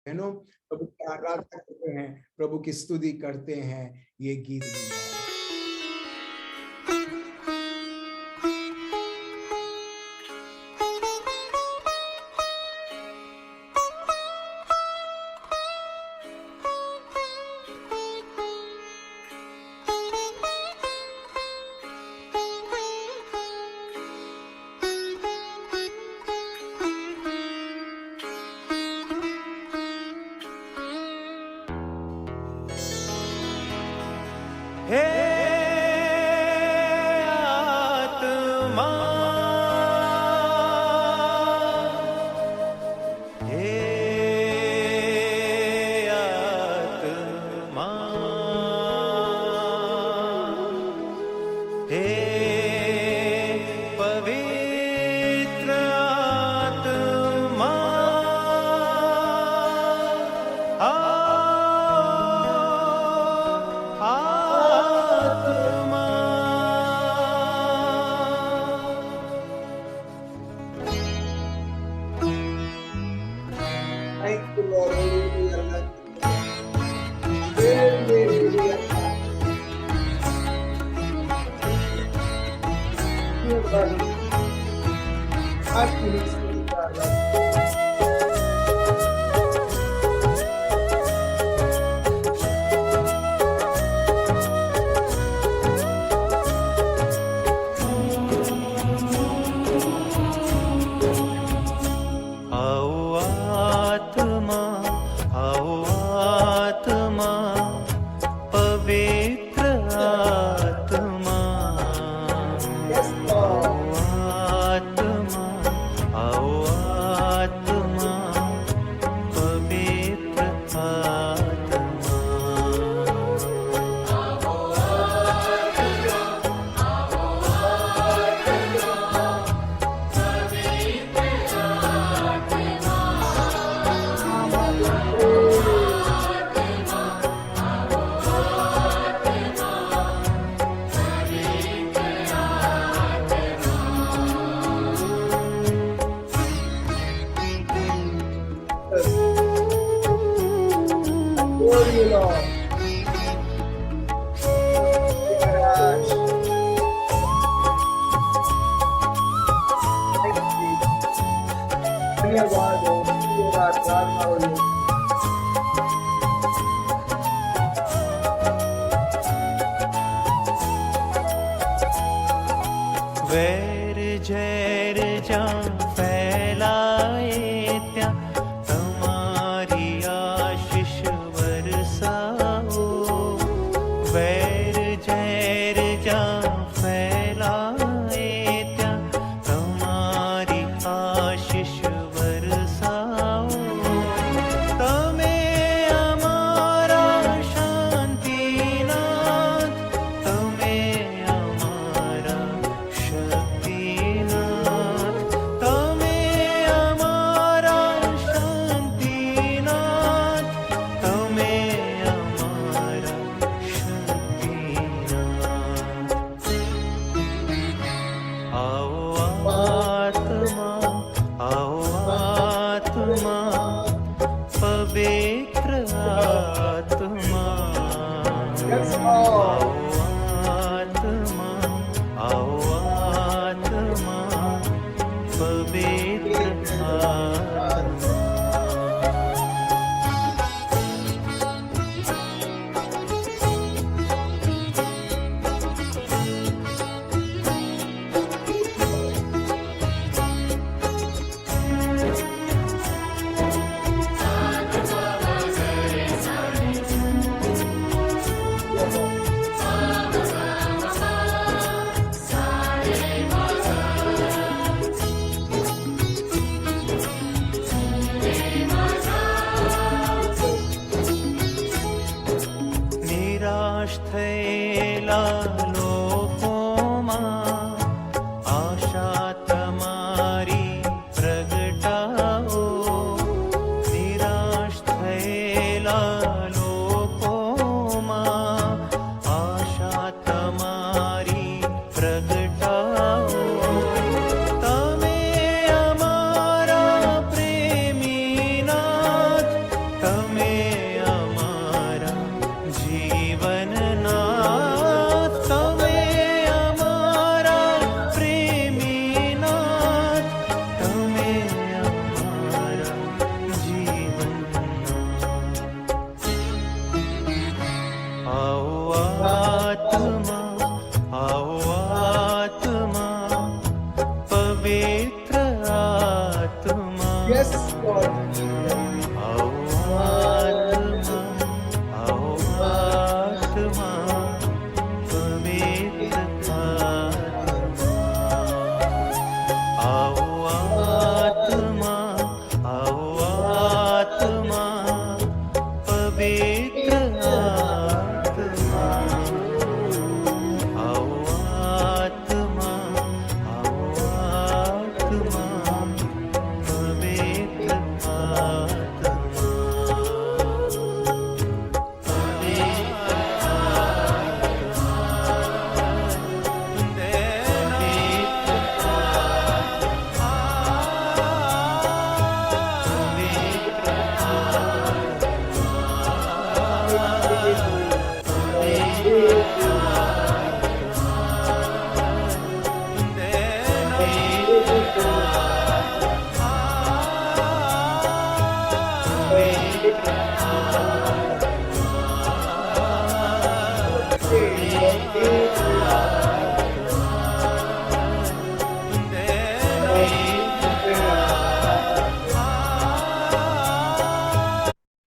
बहनों, प्रभु की आराधना करते हैं, प्रभु की स्तुति करते हैं, ये गीत भी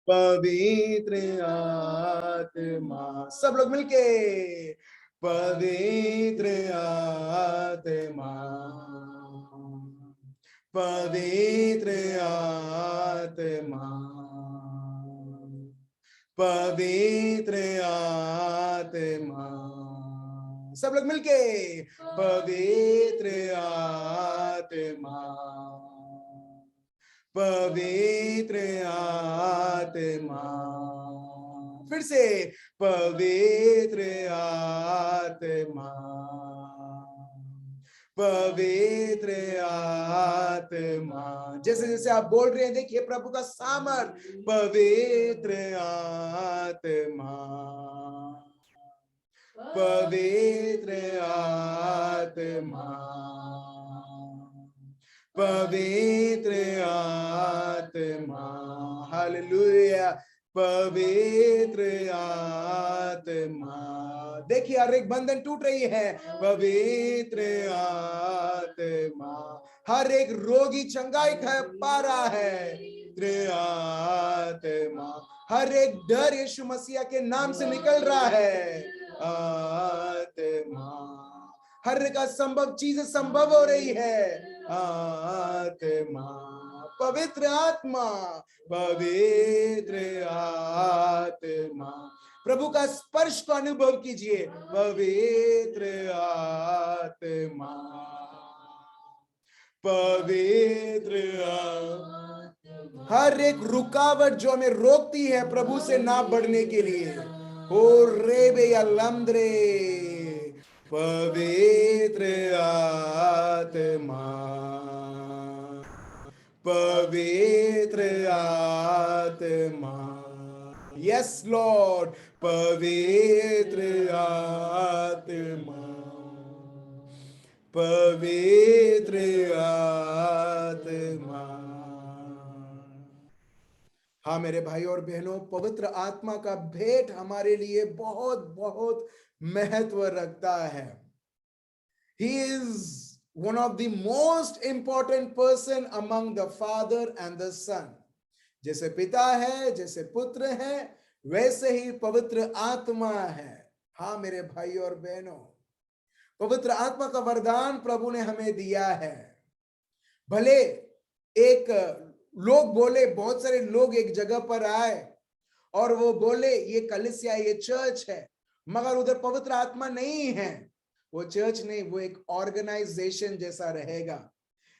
पवित्र आत्मा, सब लोग मिलके, पवित्र आत्मा, पवित्र आत्मा, पवित्र आत्मा, सब लोग मिलके, पवित्र आत्मा, पवित्र आत्मा, फिर से, पवित्र आत्मा, पवित्र आत्मा, जैसे जैसे आप बोल रहे हैं देखिए प्रभु का सामर्थ, पवित्र आत्मा, पवित्र आत्मा, पवित्र आत्मा, हालेलुया, पवित्र आत्मा, देखिए हर एक बंधन टूट रही है, पवित्र आत्मा, हर एक रोगी चंगाई पा रहा है, पवित्र आत्मा, हर एक डर यीशु मसीह के नाम से निकल रहा है, आत्मा, हर का संभव चीजें संभव हो रही है, आत्मा, पवित्र आत्मा, पवित्र आत्मा, प्रभु का स्पर्श को अनुभव कीजिए, पवित्र आत्मा, पवित्र आत्मा, हर एक रुकावट जो हमें रोकती है प्रभु से ना बढ़ने के लिए, ओ रेबे अलम्द्रे, पवित्र आत्मा, पवित्र आत्मा, यस लॉर्ड, पवित्र आत्मा, पवित्र आत्मा। हाँ मेरे भाई और बहनों, पवित्र आत्मा का भेंट हमारे लिए बहुत बहुत महत्व रखता है। He is one of the most important person among the Father and the Son. जैसे पिता है, जैसे पुत्र है, वैसे ही पवित्र आत्मा है। हाँ मेरे भाई और बहनों, पवित्र आत्मा का वरदान प्रभु ने हमें दिया है। भले एक लोग बोले, बहुत सारे लोग एक जगह पर आए और वो बोले ये कलीसिया, ये चर्च है, मगर उधर पवित्र आत्मा नहीं है, वो चर्च नहीं, वो एक ऑर्गेनाइजेशन जैसा रहेगा।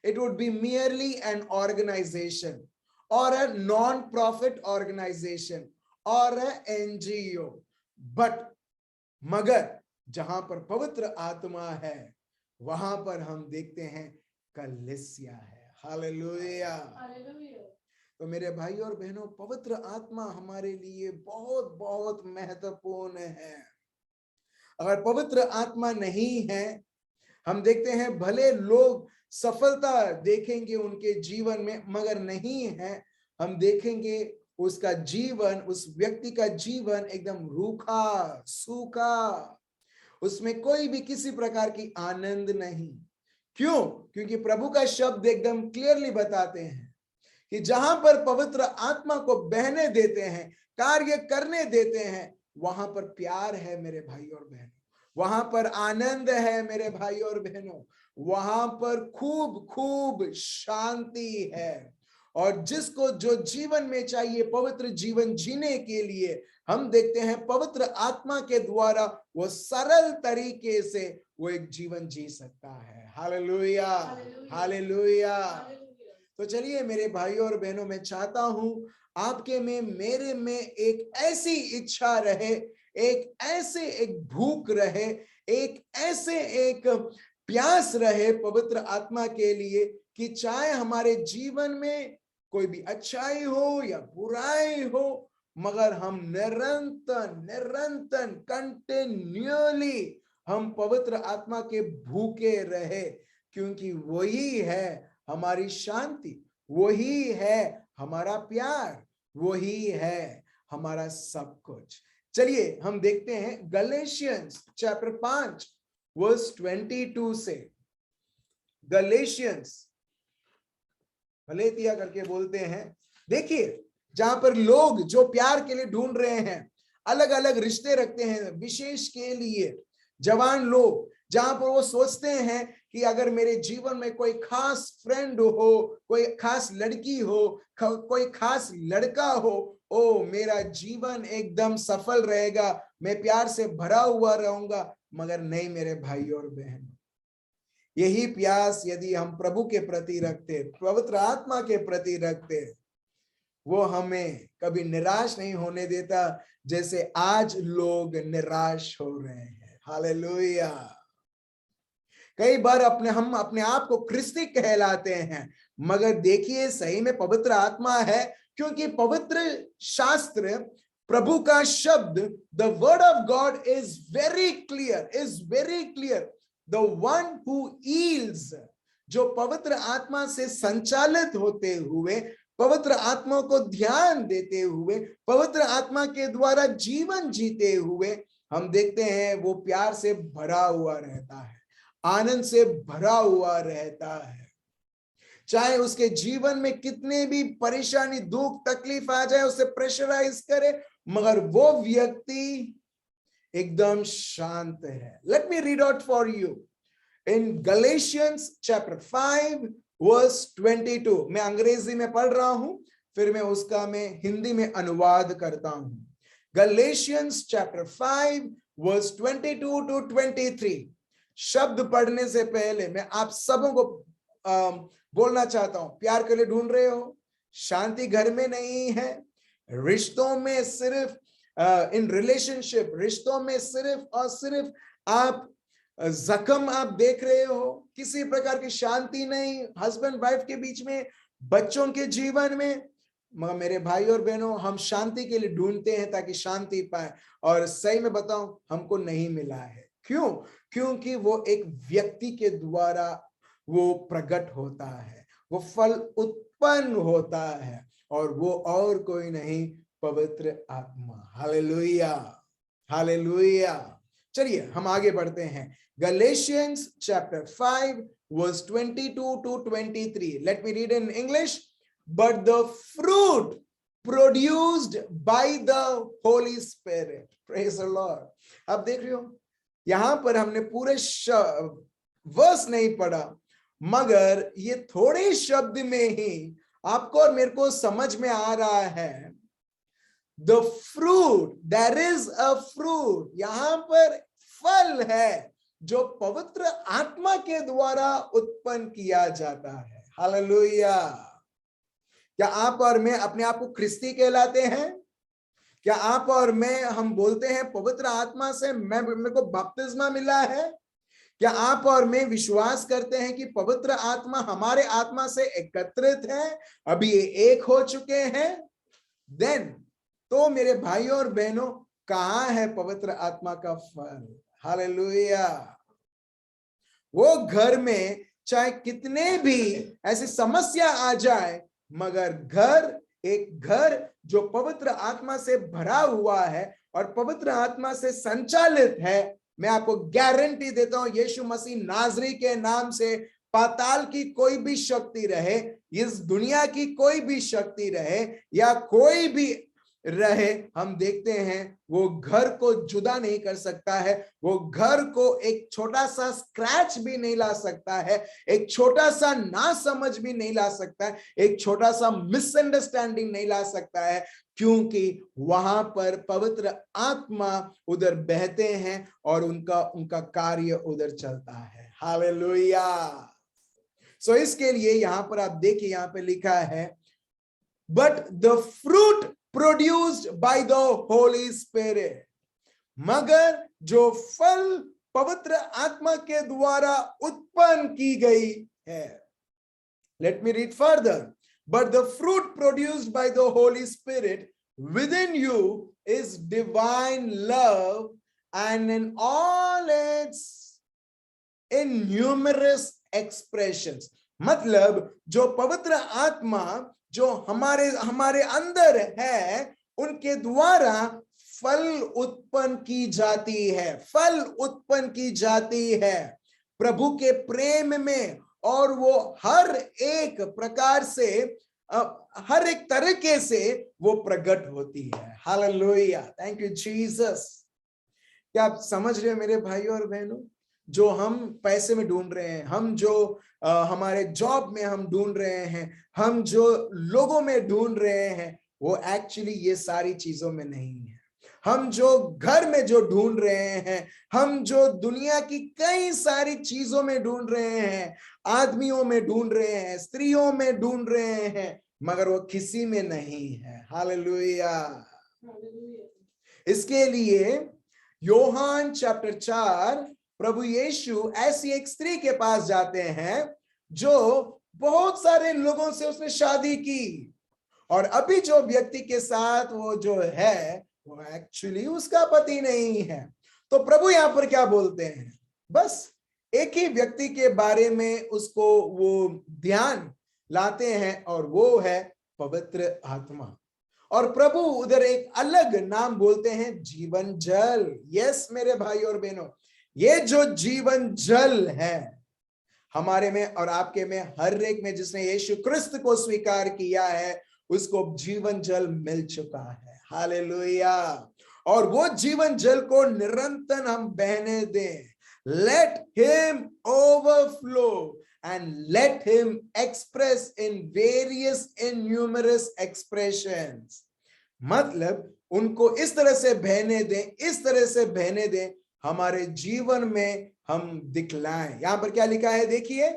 It would be merely an organization or a non-profit organization or a NGO. But मगर जहां पर पवित्र आत्मा है, वहां पर हम देखते हैं कलीसिया है। हालेलुया। तो मेरे भाई और बहनों, पवित्र आत्मा हमारे लिए बहुत बहुत महत्वपूर्ण है। अगर पवित्र आत्मा नहीं है, हम देखते हैं भले लोग सफलता देखेंगे उनके जीवन में, मगर नहीं है, हम देखेंगे उसका जीवन, उस व्यक्ति का जीवन एकदम रूखा सूखा, उसमें कोई भी किसी प्रकार की आनंद नहीं। क्यों? क्योंकि प्रभु का शब्द एकदम क्लियरली बताते हैं कि जहां पर पवित्र आत्मा को बहने देते हैं, कार्य करने देते हैं, वहां पर प्यार है मेरे भाई और बहनों, वहां पर आनंद है मेरे भाई और बहनों, वहां पर खूब खूब शांति है। और जिसको जो जीवन में चाहिए पवित्र जीवन जीने के लिए, हम देखते हैं पवित्र आत्मा के द्वारा वो सरल तरीके से वो एक जीवन जी सकता है। Hallelujah, hallelujah. तो चलिए मेरे भाई और बहनों, मैं चाहता हूं आपके में, मेरे में एक ऐसी इच्छा रहे, एक ऐसे एक भूख रहे, एक ऐसे एक प्यास रहे पवित्र आत्मा के लिए, कि चाहे हमारे जीवन में कोई भी अच्छाई हो या बुराई हो, मगर हम निरंतर निरंतर कंटिन्यूअली हम पवित्र आत्मा के भूखे रहे, क्योंकि वही है हमारी शांति, वही है हमारा प्यार, वो ही है हमारा सब कुछ। चलिए हम देखते हैं गलेशियंस चैप्टर 5 वर्स 22 से। गलेशियंस गलेतिया करके बोलते हैं। देखिए जहां पर लोग जो प्यार के लिए ढूंढ रहे हैं, अलग अलग रिश्ते रखते हैं विशेष के लिए, जवान लोग जहां पर वो सोचते हैं कि अगर मेरे जीवन में कोई खास फ्रेंड हो, कोई खास लड़की हो, कोई खास लड़का हो, ओ मेरा जीवन एकदम सफल रहेगा, मैं प्यार से भरा हुआ रहूंगा। मगर नहीं मेरे भाई और बहन, यही प्यास यदि हम प्रभु के प्रति रखते, पवित्र आत्मा के प्रति रखते, वो हमें कभी निराश नहीं होने देता जैसे आज लोग निराश हो रहे हैं। हालेलुया। कई बार हम अपने आप को क्रिस्ती कहलाते हैं, मगर देखिए सही में पवित्र आत्मा है, क्योंकि पवित्र शास्त्र, प्रभु का शब्द, the word of God is very clear. The one who yields, जो पवित्र आत्मा से संचालित होते हुए, पवित्र आत्मा को ध्यान देते हुए, पवित्र आत्मा के द्वारा जीवन जीते हुए, हम देखते हैं वो प्यार से भरा हुआ रहता है, आनंद से भरा हुआ रहता है। चाहे उसके जीवन में कितने भी परेशानी, दुख, तकलीफ आ जाए, उसे प्रेशराइज करे, मगर वो व्यक्ति एकदम शांत है। Let me read out for you in Galatians chapter 5 verse 22। मैं अंग्रेजी में पढ़ रहा हूं, फिर मैं हिंदी में अनुवाद करता हूं। Galatians chapter 5 verse 22 to 23। शब्द पढ़ने से पहले मैं आप सबों को बोलना चाहता हूं, प्यार के लिए ढूंढ रहे हो, शांति घर में नहीं है, रिश्तों में सिर्फ इन रिलेशनशिप, रिश्तों में सिर्फ और सिर्फ आप जख्म आप देख रहे हो, किसी प्रकार की शांति नहीं हस्बैंड वाइफ के बीच में, बच्चों के जीवन में। मगर मेरे भाई और बहनों, हम शांति के लिए ढूंढते हैं ताकि शांति पाए, और सही में बताऊं हमको नहीं मिला है। क्यों? क्योंकि वो एक व्यक्ति के द्वारा वो प्रकट होता है, वो फल उत्पन्न होता है, और वो और कोई नहीं, पवित्र आत्मा। Hallelujah, hallelujah. चलिए हम आगे बढ़ते हैं। Galatians chapter 5 verse 22 to 23। Let me read in English. But the fruit produced by the Holy Spirit, praise the Lord. अब देख रहे हो, यहां पर हमने पूरे वर्स नहीं पढ़ा, मगर ये थोड़े शब्द में ही आपको और मेरे को समझ में आ रहा है। The fruit, there is a fruit, यहां पर फल है जो पवित्र आत्मा के द्वारा उत्पन्न किया जाता है। हालेलुया। क्या आप और मैं अपने आप को ख्रिस्ती कहलाते हैं? क्या आप और मैं, हम बोलते हैं पवित्र आत्मा से मेरे को बपतिस्मा मिला है? क्या आप और मैं विश्वास करते हैं कि पवित्र आत्मा हमारे आत्मा से एकत्रित है, अभी ये एक हो चुके हैं? देन तो मेरे भाइयों और बहनों, कहां है पवित्र आत्मा का फल? हालेलुया। वो घर में चाहे कितने भी ऐसी समस्या आ जाए, मगर एक घर जो पवित्र आत्मा से भरा हुआ है और पवित्र आत्मा से संचालित है, मैं आपको गारंटी देता हूं, यीशु मसीह नाजरी के नाम से, पाताल की कोई भी शक्ति रहे, इस दुनिया की कोई भी शक्ति रहे, या कोई भी रहे, हम देखते हैं वो घर को जुदा नहीं कर सकता है, वो घर को एक छोटा सा स्क्रैच भी नहीं ला सकता है, एक छोटा सा ना समझ भी नहीं ला सकता है, एक छोटा सा मिसअंडरस्टैंडिंग नहीं ला सकता है, क्योंकि वहां पर पवित्र आत्मा उधर बहते हैं और उनका कार्य उधर चलता है। हालेलुया। सो इसके लिए यहां पर आप देखिए, यहां पे लिखा है, but the fruit produced by the Holy spirit, मगर जो फल पवित्र आत्मा के द्वारा उत्पन्न की गई है। Let me read further. But the fruit produced by the Holy spirit within you is divine love and in all its innumerous expressions। मतलब जो पवित्र आत्मा जो हमारे हमारे अंदर है, उनके द्वारा फल उत्पन्न की जाती है, फल उत्पन्न की जाती है प्रभु के प्रेम में। और वो हर एक प्रकार से, हर एक तरीके से वो प्रकट होती है। Hallelujah, thank you Jesus. क्या आप समझ रहे हैं मेरे भाइयों और बहनों? जो हम पैसे में ढूंढ रहे हैं, हम जो हमारे जॉब में हम ढूंढ रहे हैं, हम जो लोगों में ढूंढ रहे हैं, वो एक्चुअली ये सारी चीजों में नहीं है। हम जो घर में जो ढूंढ रहे हैं, हम जो दुनिया की कई सारी चीजों में ढूंढ रहे हैं, आदमियों में ढूंढ रहे हैं, स्त्रियों में ढूंढ रहे हैं, मगर वो किसी में नहीं है। हालेलुया। इसके लिए योहान चैप्टर 4, प्रभु यीशु ऐसी एक स्त्री के पास जाते हैं जो बहुत सारे लोगों से उसने शादी की, और अभी जो व्यक्ति के साथ वो जो है वो एक्चुअली उसका पति नहीं है। तो प्रभु यहां पर क्या बोलते हैं? बस एक ही व्यक्ति के बारे में उसको वो ध्यान लाते हैं, और वो है पवित्र आत्मा। और प्रभु उधर एक अलग नाम बोलते हैं, जीवन जल। यस मेरे भाई और बहनों, ये जो जीवन जल है हमारे में और आपके में, हर एक में जिसने यीशु क्रिस्त को स्वीकार किया है, उसको जीवन जल मिल चुका है। हालेलुया। और वो जीवन जल को निरंतर हम बहने दें। Let him overflow and let him express in various and numerous expressions। मतलब उनको इस तरह से बहने दें, इस तरह से बहने दें, हमारे जीवन में हम दिखलाएं। यहां पर क्या लिखा है देखिए,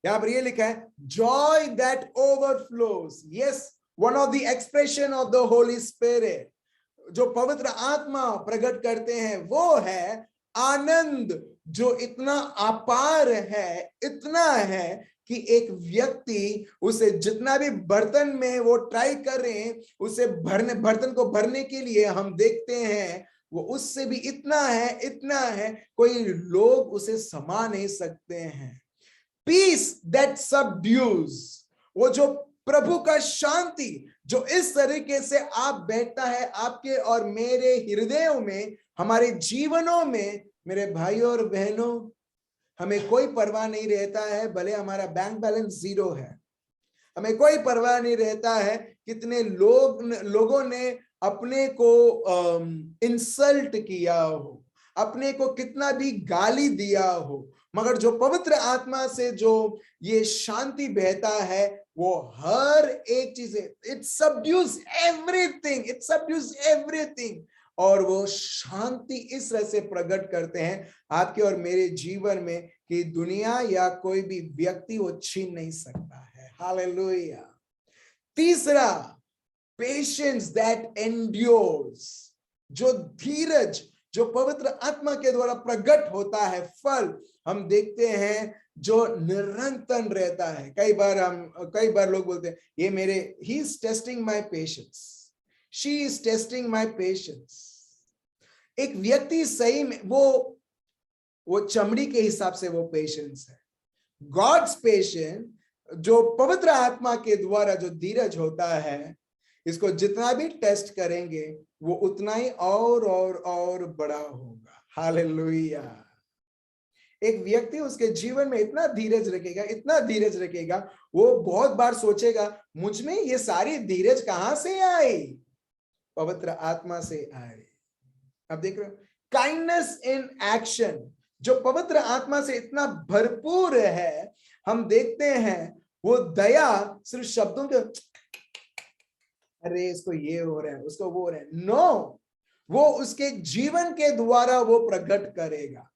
यहां पर ये लिखा है, joy that overflows। yes, one of the expression of the Holy Spirit, जो पवित्र आत्मा प्रकट करते हैं, वो है आनंद, जो इतना अपार है, इतना है कि एक व्यक्ति उसे जितना भी बर्तन में वो ट्राई कर रहे हैं, उसे भरने, बर्तन को भरने के लिए हम देखते हैं, वो उससे भी इतना है, इतना है, कोई लोग उसे समा नहीं सकते हैं। पीस दैट सबड्यूज, वो जो प्रभु का शांति जो इस तरीके से आप बैठता है आपके और मेरे हृदयों में, हमारे जीवनों में, मेरे भाइयों और बहनों, हमें कोई परवाह नहीं रहता है भले हमारा बैंक बैलेंस 0 है, हमें कोई परवाह नहीं रहता है कितने लोगों ने अपने को इंसल्ट किया हो, अपने को कितना भी गाली दिया हो, मगर जो पवित्र आत्मा से जो ये शांति बहता है, वो हर एक चीज, इट सबड्यूज एवरीथिंग, इट सबड्यूज एवरीथिंग। और वो शांति इस तरह से प्रकट करते हैं आपके और मेरे जीवन में कि दुनिया या कोई भी व्यक्ति वो छीन नहीं सकता है। हालेलुया। तीसरा, पेशेंस दैट एंड्योर्स, जो धीरज जो पवित्र आत्मा के द्वारा प्रकट होता है, फल हम देखते हैं जो निरंतर रहता है। कई बार लोग बोलते हैं, ये मेरे, he is testing my patience, she is testing my patience. एक व्यक्ति सही में वो चमड़ी के हिसाब से वो पेशेंस है। गॉड्स पेशेंस, जो पवित्र आत्मा के द्वारा जो धीरज होता है, इसको जितना भी टेस्ट करेंगे वो उतना ही और बड़ा होगा। हालेलुया। एक व्यक्ति उसके जीवन में इतना धीरज रखेगा, इतना धीरज रखेगा, वो बहुत बार सोचेगा, मुझ में ये सारी धीरज कहां से आई? पवित्र आत्मा से आई। अब देख रहे हो, काइंडनेस इन एक्शन, जो पवित्र आत्मा से इतना भरपूर है, हम देखते हैं वो दया सिर्फ शब्दों के, अरे इसको ये हो रहा है, उसको वो हो रहा है, नो, वो उसके जीवन के द्वारा वो प्रकट करेगा,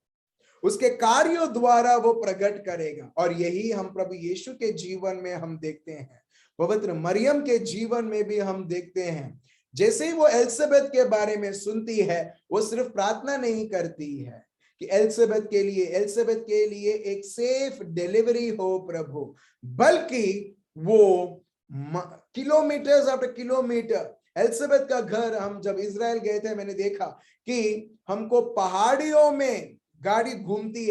उसके कार्यों द्वारा वो प्रकट करेगा। और यही हम प्रभु यीशु के जीवन में हम देखते हैं, पवित्र मरियम के जीवन में भी हम देखते हैं। जैसे ही वो एलिजाबेथ के बारे में सुनती है, वो सिर्फ प्रार्थना नहीं करती है कि एलिजाबेथ के लिए एक सेफ डिलीवरी हो प्रभु, बल्कि वो किलोमीटर्स आफ्टर किलोमीटर, एलिजाबेथ का घर, हम जब इजराइल गए थे मैंने देखा कि हमको पहाड़ियों में गाड़ी घूमती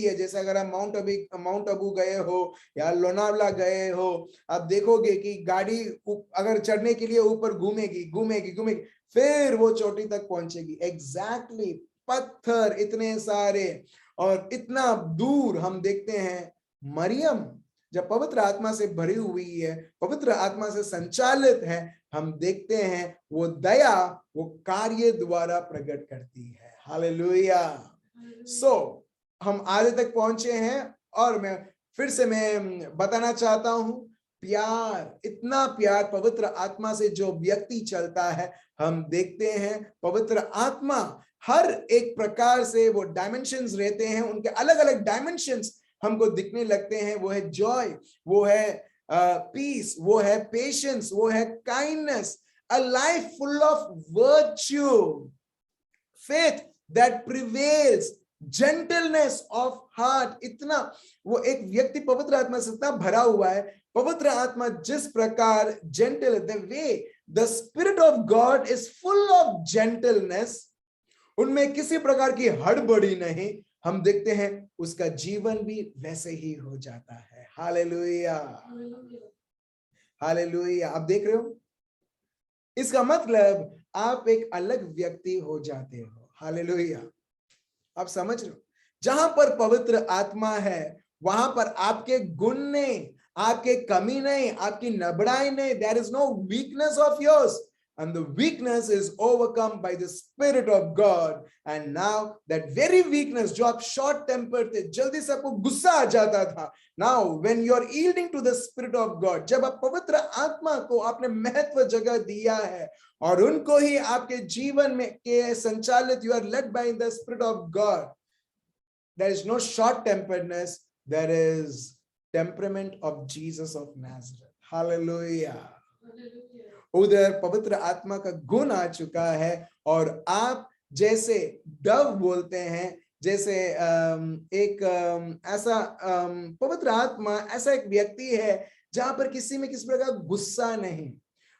है। जैसे अगर आप माउंट आबू गए हो या लोनावला गए हो, आप देखोगे कि गाड़ी अगर चढ़ने के लिए ऊपर घूमेगी, फिर वो चोटी तक पहुंचेगी। एग्जैक्टली पत्थर इतने सारे और इतना दूर हम देखते हैं। मरियम जब पवित्र आत्मा से भरी हुई है, पवित्र आत्मा से संचालित है, हम देखते हैं वो दया वो कार्य द्वारा प्रकट करती है। हालेलुया। हम आधे तक पहुंचे हैं और मैं फिर से बताना चाहता हूं, प्यार, इतना प्यार पवित्र आत्मा से जो व्यक्ति चलता है, हम देखते हैं पवित्र आत्मा हर एक प्रकार से वो डायमेंशंस रहते हैं, उनके अलग अलग डायमेंशंस हमको दिखने लगते हैं। वो है जॉय, वो है पीस, वो है पेशेंस, वो है kindness, a life full of virtue, faith that prevails, gentleness of heart. इतना वो एक व्यक्ति पवित्र आत्मा से इतना भरा हुआ है, पवित्र आत्मा जिस प्रकार gentle, the way the spirit of God is full of gentleness, उनमें किसी प्रकार की हड़बड़ी नहीं, हम देखते हैं उसका जीवन भी वैसे ही हो जाता है। Hallelujah, hallelujah. आप देख रहे हो, इसका मतलब आप एक अलग व्यक्ति हो जाते हो। हालेलुया, आप समझ रहे हो, जहां पर पवित्र आत्मा है वहां पर आपके गुण नहीं, आपके कमी नहीं, आपकी नबड़ाई नहीं, there is no weakness of yours, and the weakness is overcome by the Spirit of God. And now that very weakness, जो आप short tempered थे, जल्दी से आपको गुस्सा आ जाता था, now when you are yielding to the Spirit of God, जब आप पवित्र आत्मा को आपने महत्व जगह दिया है और उनको ही आपके जीवन में के संचालित, you are led by the Spirit of God, there is no short temperedness, there is temperament of Jesus of Nazareth. Hallelujah. उधर पवित्र आत्मा का गुण आ चुका है और आप जैसे डव बोलते हैं, जैसे एक ऐसा पवित्र आत्मा ऐसा एक व्यक्ति है जहां पर किसी में किसी प्रकार गुस्सा नहीं,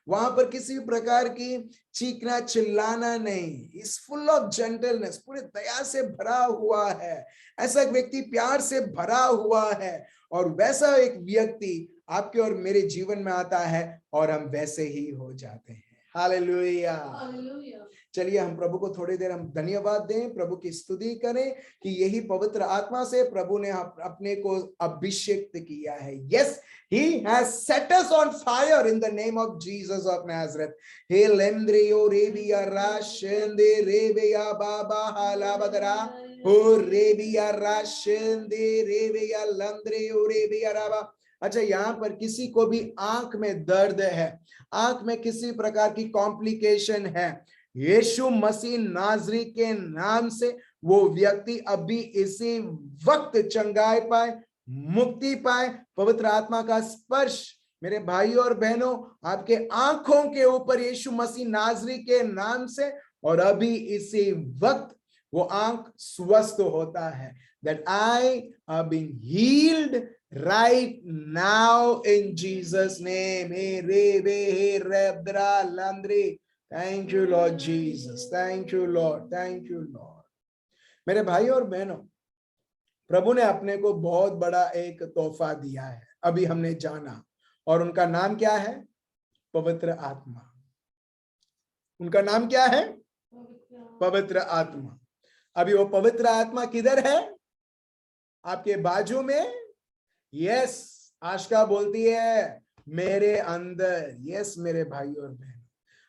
वहां पर किसी प्रकार की चीखना चिल्लाना नहीं, इज फुल ऑफ जेंटलनेस, पूरे दया से भरा हुआ है, ऐसा एक व्यक्ति प्यार से भरा हुआ है। और वैसा एक व्यक्ति आपके और मेरे जीवन में आता है और हम वैसे ही हो जाते हैं। हालेलुया। चलिए हम प्रभु को थोड़ी देर हम धन्यवाद दें, प्रभु की स्तुति करें कि यही पवित्र आत्मा से प्रभु ने अपने को अभिषेक्त किया है। Yes, he has set us on fire in the name of Jesus of Nazareth. He lemdrio rebia rashende rebia baba halabadara o rebia rashende rebia lamdrio rebia raba। अच्छा, यहाँ पर किसी को भी आंख में दर्द है, आंख में किसी प्रकार की कॉम्प्लिकेशन है, यीशु मसीह नाजरी के नाम से वो व्यक्ति अभी इसी वक्त चंगाई पाए, मुक्ति पाए, पवित्र आत्मा का स्पर्श। मेरे भाइयों और बहनों, आपके आंखों के ऊपर यीशु मसीह नाजरी के नाम से और अभी इसी वक्त वो आंख स्वस्थ होता है। That I have been healed right now in Jesus' name. Thank you, Lord Jesus. Thank you, Lord. Thank you, Lord. मेरे भाई और बहनों, प्रभु ने अपने को बहुत बड़ा एक तोहफा दिया है, अभी हमने जाना, और उनका नाम क्या है? पवित्र आत्मा। उनका नाम क्या है? पवित्र आत्मा। अभी वो पवित्र आत्मा किधर है? आपके बाजू में। यस, आशका बोलती है मेरे अंदर। यस मेरे भाई और बहन,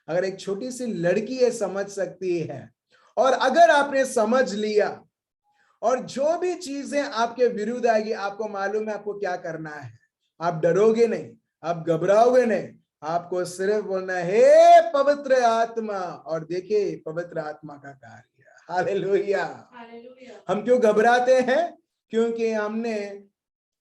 अगर एक छोटी सी लड़की है समझ सकती है, और अगर आपने समझ लिया और जो भी चीजें आपके विरुद्ध आएगी, आपको मालूम है आपको क्या करना है। आप डरोगे नहीं, आप घबराओगे नहीं, आपको सिर्फ बोलना है हे पवित्र आत्मा, और देखिए पवित्र आत्मा का कार्य। हालेलुया। हम क्यों घबराते हैं? क्योंकि हमने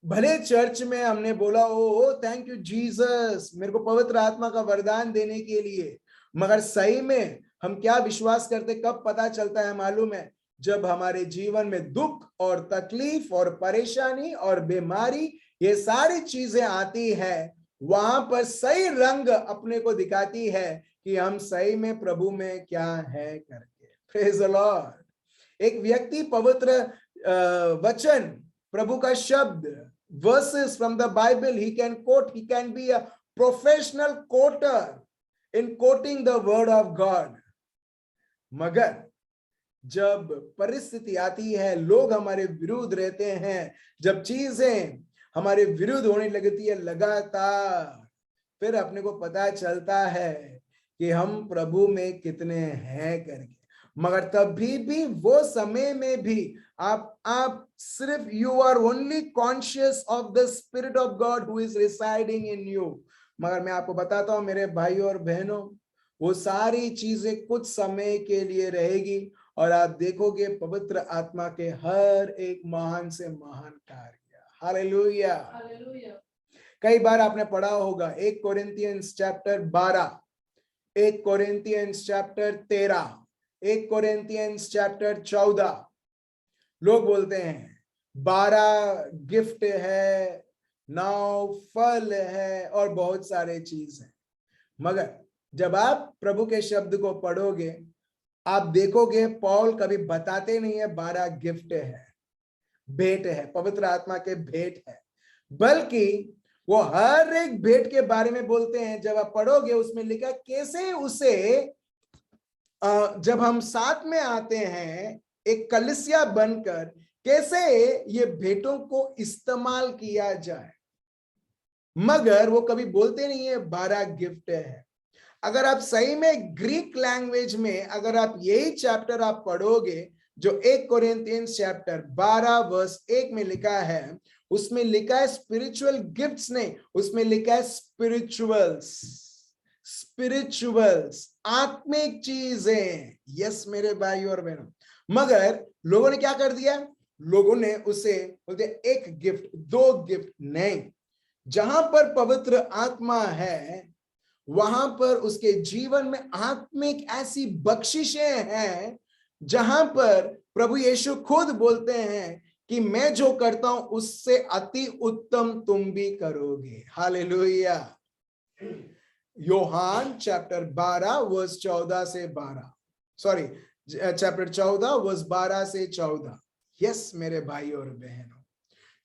भले चर्च में हमने बोला ओ थैंक यू जीसस मेरे को पवित्र आत्मा का वरदान देने के लिए, मगर सही में हम क्या विश्वास करते, कब पता चलता है मालूम है? जब हमारे जीवन में दुख और तकलीफ और परेशानी और बीमारी ये सारी चीजें आती है, वहां पर सही रंग अपने को दिखाती है कि हम सही में प्रभु में क्या है करके। Praise the Lord. एक व्यक्ति पवित्र वचन, प्रभु का शब्द, verses from the Bible he can quote, he can be a professional quoter in quoting the word of God. मगर जब परिस्थिति आती है, लोग हमारे विरुद्ध रहते हैं, जब चीजें हमारे विरुद्ध होने लगती है लगातार, फिर अपने को पता चलता है कि हम प्रभु में कितने हैं करके। मगर तभी भी वो समय में भी आप सिर्फ you are only conscious of the spirit of God who is residing in you. मगर मैं आपको बताता हूं मेरे भाइयों और बहनों, वो सारी चीजें कुछ समय के लिए रहेगी और आप देखोगे पवित्र आत्मा के हर एक महान से महान कार्य। Hallelujah, hallelujah. कई बार आपने पढ़ा होगा 1 कोरिन्थियंस चैप्टर 12, 1 कोरिन्थियंस चैप्टर 13, 1 कोरिन्थियंस चैप्टर 14। लोग बोलते हैं 12 गिफ्ट है, 9 फल है और बहुत सारे चीज है। मगर जब आप प्रभु के शब्द को पढ़ोगे, आप देखोगे पौल कभी बताते नहीं है 12 गिफ्ट है, भेंट है, पवित्र आत्मा के भेंट है, बल्कि वो हर एक भेंट के बारे में बोलते हैं। जब आप पढ़ोगे उसमें लिखा कैसे उसे जब हम साथ में आते हैं एक कलीसिया बनकर, कैसे ये भेंटों को इस्तेमाल किया जाए। मगर वो कभी बोलते नहीं है 12 गिफ्ट है। अगर आप सही में ग्रीक लैंग्वेज में अगर आप यही चैप्टर आप पढ़ोगे जो 1 कोरिन्थियंस चैप्टर 12 वर्स 1 में लिखा है, उसमें लिखा है स्पिरिचुअल गिफ्ट्स नहीं, उसमें लिखा है स्पिरिचुअल्स, स्पिरिचुअल्स, आत्मिक चीजें। यस मेरे भाई और बहनों, मगर लोगों ने क्या कर दिया, लोगों ने उसे बोलते एक गिफ्ट, 2 गिफ्ट नहीं। जहां पर पवित्र आत्मा है वहां पर उसके जीवन में आत्मिक ऐसी बख्शिशें हैं जहां पर प्रभु यीशु खुद बोलते हैं कि मैं जो करता हूं उससे अति उत्तम तुम भी करोगे। हालेलुया। योहान चैप्टर 12 वर्स 14 से 12, सॉरी चैप्टर 14 वर्स 12 से 14। यस मेरे भाई और बहनों,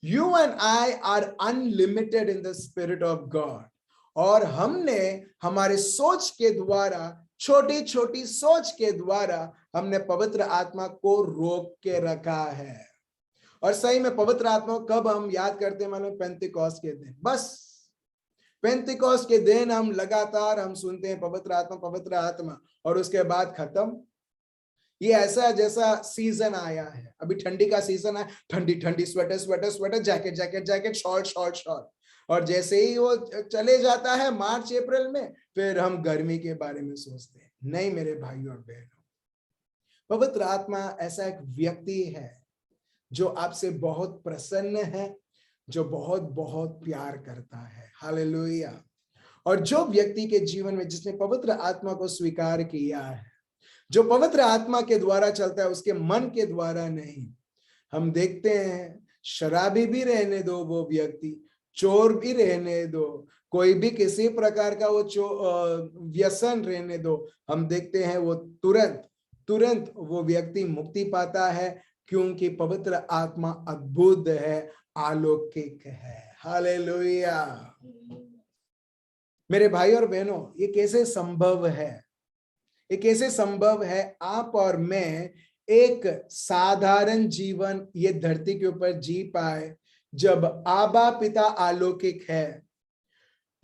you and I R unlimited in the spirit of God. और हमने हमारे सोच के द्वारा, छोटी छोटी सोच के द्वारा हमने पवित्र आत्मा को रोक के रखा है। और सही में पवित्र आत्मा कब हम याद करते हैं, मालूम, पेंतिकोस्त के दिन। बस पेंतिकोस्त के दिन हम लगातार हम सुनते हैं पवित्र आत्मा, पवित्र आत्मा, और उसके बाद खत्म। ये ऐसा जैसा सीजन आया है, अभी ठंडी का सीजन है, ठंडी ठंडी sweater sweater sweater, jacket jacket jacket, short short short, और जैसे ही वो चले जाता है मार्च अप्रैल में, फिर हम गर्मी के बारे में सोचते हैं। नहीं मेरे भाई और बहनों, पवित्र आत्मा ऐसा एक व्यक्ति है जो आपसे बहुत प्रसन्न है, जो बहुत बहुत प्यार करता है। हालेलुया। और जो व्यक्ति के जीवन में जिसने पवित्र आत्मा को स्वीकार किया है, जो पवित्र आत्मा के द्वारा चलता है, उसके मन के द्वारा नहीं। हम देखते हैं शराबी भी रहने दो, वो व्यक्ति चोर भी रहने दो, कोई भी किसी प्रकार का वो व्यसन रहने दो, हम देखते हैं वो तुरंत वो व्यक्ति मुक्ति पाता है, क्योंकि पवित्र आत्मा अद्भुत है, अलौकिक है। हालेलुया। मेरे भाई और बहनों, ये कैसे संभव है? ये कैसे संभव है आप और मैं एक साधारण जीवन ये धरती के ऊपर जी पाए, जब आबा पिता अलौकिक है,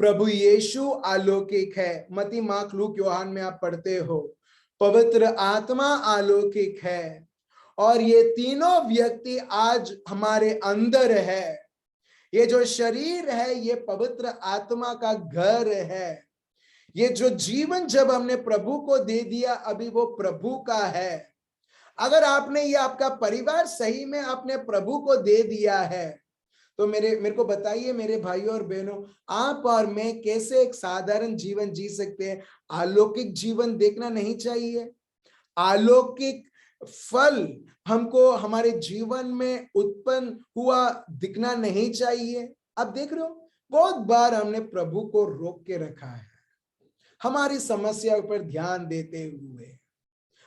प्रभु यीशु अलौकिक है, मत्ती मार्क लूक योहान में आप पढ़ते हो, पवित्र आत्मा अलौकिक है, और ये तीनों व्यक्ति आज हमारे अंदर है। ये जो शरीर है ये पवित्र आत्मा का घर है। ये जो जीवन जब हमने प्रभु को दे दिया, अभी वो प्रभु का है। अगर आपने ये आपका परिवार सही में आपने प्रभु को दे दिया है, तो मेरे को बताइए मेरे भाइयों और बहनों, आप और मैं कैसे एक साधारण जीवन जी सकते हैं? अलौकिक जीवन देखना नहीं चाहिए? अलौकिक फल हमको हमारे जीवन में उत्पन्न हुआ दिखना नहीं चाहिए? अब देख रहे हो, बहुत बार हमने प्रभु को रोक के रखा है हमारी समस्या पर ध्यान देते हुए।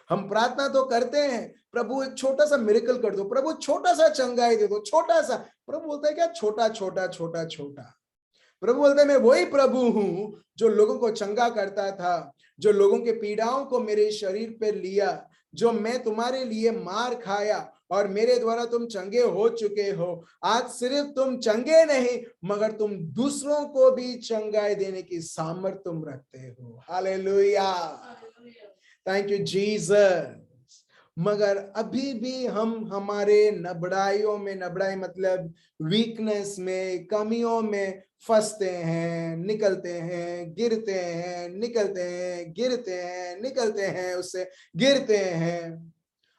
हम प्रार्थना तो करते हैं, प्रभु एक छोटा सा मिरेकल कर दो, प्रभु छोटा सा चंगाई दे दो, छोटा सा। प्रभु बोलता है क्या छोटा छोटा छोटा छोटा? प्रभु बोलता है मैं वही प्रभु हूं जो लोगों को चंगा करता था, जो लोगों के पीड़ाओं को मेरे शरीर पर लिया, जो मैं तुम्हारे लिए मार खाया और मेरे द्वारा तुम चंगे हो चुके हो। आज सिर्फ तुम चंगे नहीं, मगर तुम दूसरों को भी चंगाई देने की सामर्थ तुम रखते हो। Hallelujah, thank you Jesus. मगर अभी भी हम हमारे नबड़ाइयों में, नबड़ाई मतलब वीकनेस में, कमियों में फंसते हैं, निकलते हैं, गिरते हैं, निकलते हैं, गिरते हैं, निकलते हैं, उससे गिरते हैं।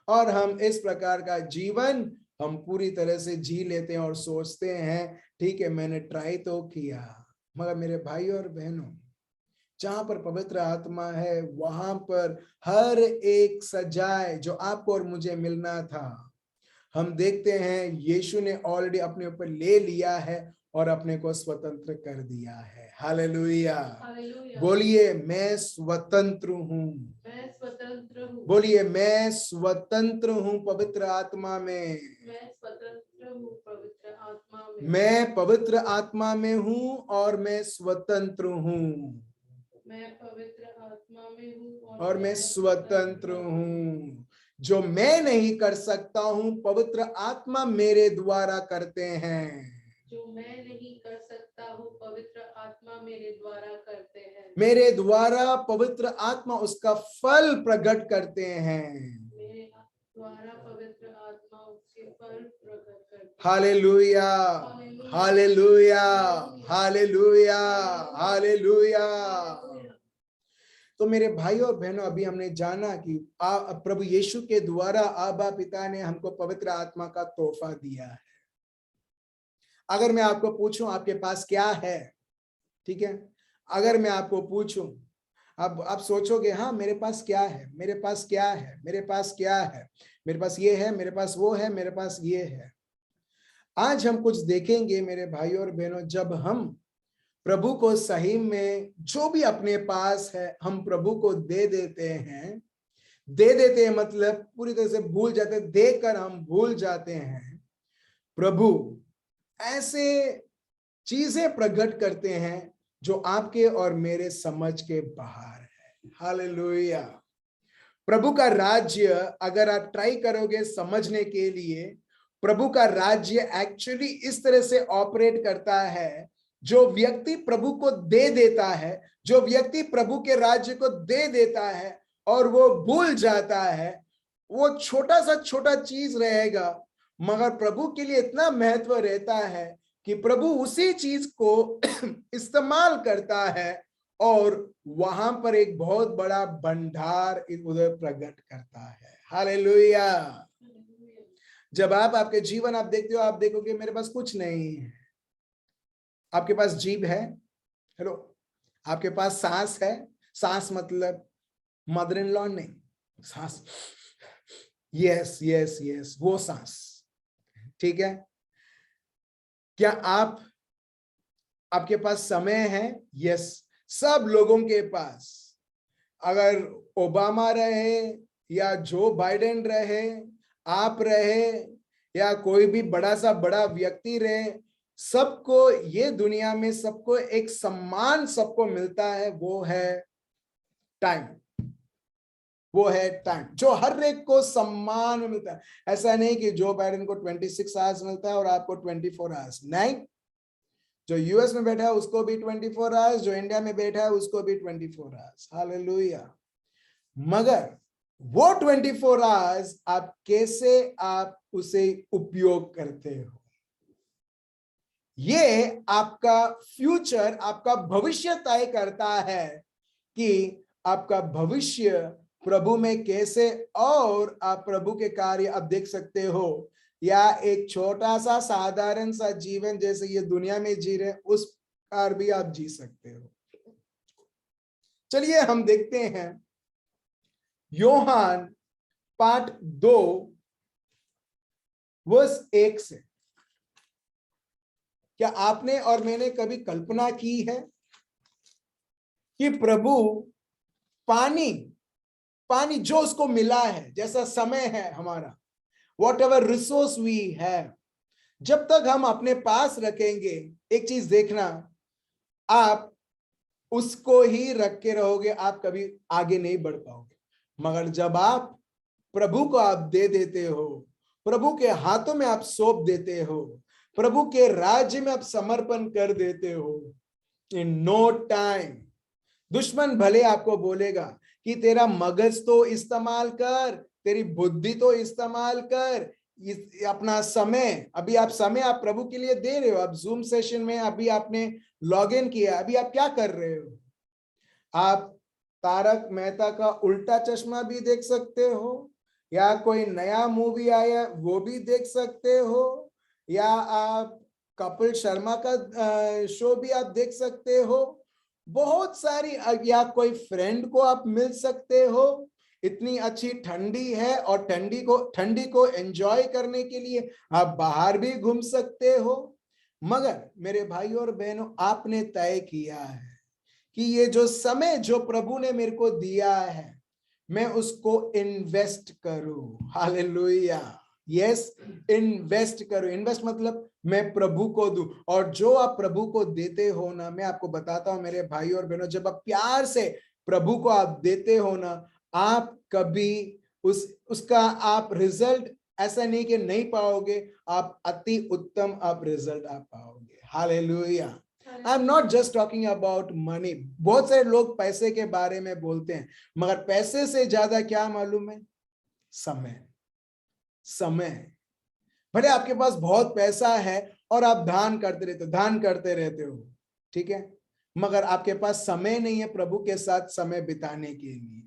और हम इस प्रकार का जीवन हम पूरी तरह से जी लेते हैं और सोचते हैं ठीक है मैंने ट्राई तो किया। मगर मेरे भाई और बहनों, जहां पर पवित्र आत्मा है वहां पर हर एक सजाए जो आपको और मुझे मिलना था, हम देखते हैं यीशु ने ऑलरेडी अपने ऊपर ले लिया है और अपने को स्वतंत्र कर दिया है। हालेलुया, बोलिए मैं स्वतंत्र हूँ, मैं स्वतंत्र हूँ, बोलिए मैं स्वतंत्र हूँ पवित्र आत्मा में, मैं स्वतंत्र हूँ पवित्र आत्मा में, मैं पवित्र आत्मा में हूँ और मैं स्वतंत्र हूँ, मैं पवित्र आत्मा में हूँ और मैं स्वतंत्र हूँ। जो मैं नहीं कर सकता हूँ पवित्र आत्मा मेरे द्वारा करते हैं, जो मैं नहीं कर सकता हूँ पवित्र आत्मा मेरे द्वारा करते हैं, मेरे द्वारा पवित्र आत्मा उसका फल प्रकट करते हैं। मेरे द्वारा पवित्र आत्मा उसके फल प्रकट करते हैं। Hallelujah, hallelujah, hallelujah, hallelujah. तो मेरे भाई और बहनों, अभी हमने जाना कि प्रभु यीशु के द्वारा आबा पिता ने हमको पवित्र आत्मा का तोहफा दिया है। अगर मैं आपको पूछूं आपके पास क्या है, ठीक है, अगर मैं आपको पूछूं, अब आप सोचोगे हाँ मेरे पास क्या है, मेरे पास क्या है, मेरे पास क्या है, मेरे पास ये है, मेरे पास वो है, मेरे पास ये है। आज हम कुछ देखेंगे मेरे भाई और बहनों, जब हम प्रभु को सही में जो भी अपने पास है हम प्रभु को दे देते हैं, दे देते हैं मतलब पूरी तरह से भूल जाते हैं, देकर हम भूल जाते हैं। प्रभु ऐसे चीजें प्रकट करते हैं जो आपके और मेरे समझ के बाहर है। हालेलुया, प्रभु का राज्य अगर आप ट्राई करोगे समझने के लिए, प्रभु का राज्य एक्चुअली इस तरह से ऑपरेट करता है, जो व्यक्ति प्रभु को दे देता है, जो व्यक्ति प्रभु के राज्य को दे देता है और वो भूल जाता है, वो छोटा सा छोटा चीज रहेगा मगर प्रभु के लिए इतना महत्व रहता है कि प्रभु उसी चीज को इस्तेमाल करता है और वहां पर एक बहुत बड़ा भंडार उधर प्रकट करता है। हालेलुया, जब आप आपके जीवन आप देखते हो, आप देखोगे मेरे पास कुछ नहीं है। आपके पास जीभ है, हेलो, आपके पास सांस है, सांस मतलब मदर इन लॉ नहीं, सांस, यस यस यस, वो सांस, ठीक है। क्या आपके पास समय है? यस, सब लोगों के पास, अगर ओबामा रहे या जो बाइडेन रहे, आप रहे या कोई भी बड़ा सा बड़ा व्यक्ति रहे, सबको ये दुनिया में सबको एक सम्मान सबको मिलता है, वो है टाइम, वो है टाइम, जो हर एक को सम्मान मिलता है। ऐसा नहीं कि जो बाइडेन को 26 आवर्स मिलता है और आपको 24 आवर्स, नहीं, जो यूएस में बैठा है उसको भी 24 आवर्स, जो इंडिया में बैठा है उसको भी 24 आवर्स। हालेलुया, मगर वो 24 आवर्स आप कैसे आप उसे उपयोग करते हो, ये आपका फ्यूचर, आपका भविष्य तय करता है कि आपका भविष्य प्रभु में कैसे, और आप प्रभु के कार्य आप देख सकते हो या एक छोटा सा साधारण सा जीवन जैसे ये दुनिया में जी रहे उस कार भी आप जी सकते हो। चलिए हम देखते हैं योहान पाठ 2 वर्स 1 से। क्या आपने और मैंने कभी कल्पना की है कि प्रभु पानी पानी जो उसको मिला है, जैसा समय है हमारा, whatever resource we have, जब तक हम अपने पास रखेंगे, एक चीज देखना, आप उसको ही रख के रहोगे, आप कभी आगे नहीं बढ़ पाओगे। मगर जब आप प्रभु को आप दे देते हो, प्रभु के हाथों में आप सौंप देते हो, प्रभु के राज्य में आप समर्पण कर देते हो, इन नो टाइम दुश्मन भले आपको बोलेगा कि तेरा मगज तो इस्तेमाल कर, तेरी बुद्धि तो इस्तेमाल कर, अपना समय, अभी आप समय आप प्रभु के लिए दे रहे हो, आप जूम सेशन में अभी आपने लॉग इन किया, अभी आप क्या कर रहे हो? आप तारक मेहता का उल्टा चश्मा भी देख सकते हो, या कोई नया मूवी आया वो भी देख सकते हो, या आप कपिल शर्मा का शो भी आप देख सकते हो, बहुत सारी, या कोई फ्रेंड को आप मिल सकते हो, इतनी अच्छी ठंडी है और ठंडी को एंजॉय करने के लिए आप बाहर भी घूम सकते हो। मगर मेरे भाई और बहनों, आपने तय किया है कि ये जो समय जो प्रभु ने मेरे को दिया है, मैं उसको इन्वेस्ट करूं। हालेलुया, यस, इन्वेस्ट करूं। इन्वेस्ट मतलब मैं प्रभु को दूं, और जो आप प्रभु को देते हो ना, मैं आपको बताता हूं मेरे भाई और बहनों, जब आप प्यार से प्रभु को आप देते हो ना, आप कभी उसका आप रिजल्ट ऐसा नहीं कि नहीं पाओगे, आप अति उत्तम आप रिजल्ट आप पाओगे। Hallelujah. I am not just talking about money. बहुत सारे लोग पैसे के बारे में बोलते हैं, मगर पैसे से ज्यादा क्या मालूम है? समय। समय। भले आपके पास बहुत पैसा है और आप दान करते रहते हो, ठीक है, मगर आपके पास समय नहीं है प्रभु के साथ समय बिताने के लिए,